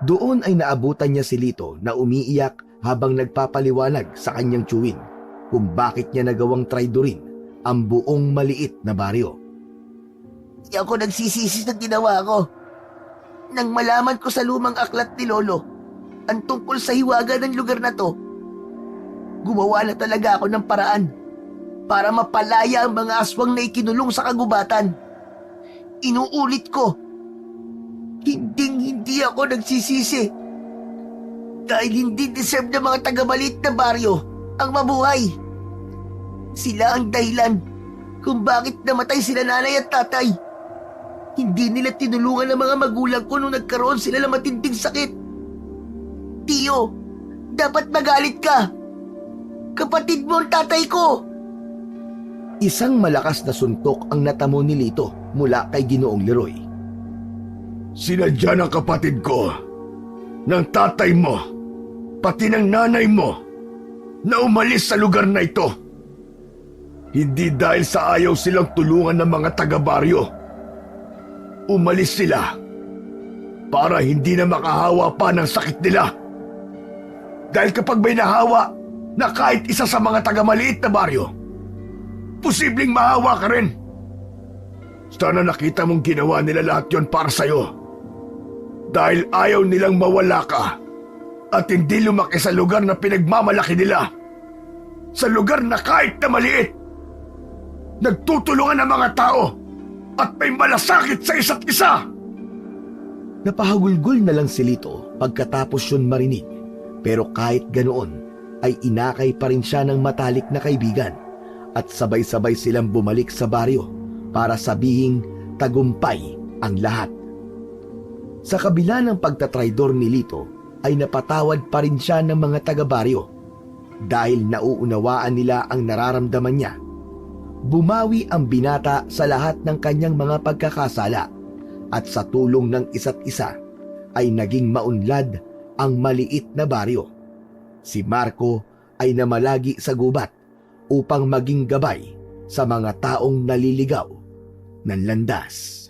Doon ay naabutan niya si Lito na umiiyak habang nagpapaliwanag sa kanyang tiyuhin kung bakit niya nagawang traidorin ang buong maliit na baryo. di ako nagsisisi sa ginawa ko. Nang malaman ko sa lumang aklat ni Lolo ang tungkol sa hiwaga ng lugar na to, gumawa na talaga ako ng paraan para mapalaya ang mga aswang na ikinulong sa kagubatan. Inuulit ko, hindi ako nagsisisi. Dahil hindi deserve ng mga taga-maliit na baryo ang mabuhay. Sila ang dahilan kung bakit namatay sila nanay at tatay. Hindi nila tinulungan ang mga magulang ko nung nagkaroon sila ng matinding sakit. Tiyo, dapat magalit ka. Kapatid mo ang tatay ko. Isang malakas na suntok ang natamo ni Lito mula kay Ginoong Leroy. Sinadya ng kapatid ko, ng tatay mo, pati ng nanay mo, na umalis sa lugar na ito. Hindi dahil sa ayaw silang tulungan ng mga taga-baryo. Umalis sila para hindi na makahawa pa ng sakit nila. Dahil kapag may nahawa na kahit isa sa mga taga-maliit na baryo, posibleng mahawa ka rin. Sana nakita mong ginawa nila lahat yon para sa'yo. Dahil ayaw nilang mawala ka at hindi lumaki sa lugar na pinagmamalaki nila. Sa lugar na kahit na maliit, nagtutulungan ang mga tao at may malasakit sa isa't isa. Napahagulgol na lang si Lito pagkatapos yun marinig, pero kahit ganoon ay inakay pa rin siya ng matalik na kaibigan at sabay-sabay silang bumalik sa baryo para sabihing tagumpay ang lahat. Sa kabila ng pagtatraidor ni Lito ay napatawad pa rin siya ng mga taga-baryo dahil nauunawaan nila ang nararamdaman niya. Bumawi ang binata sa lahat ng kanyang mga pagkakasala at sa tulong ng isa't isa ay naging maunlad ang maliit na baryo. Si Marco ay namalagi sa gubat upang maging gabay sa mga taong naliligaw ng landas.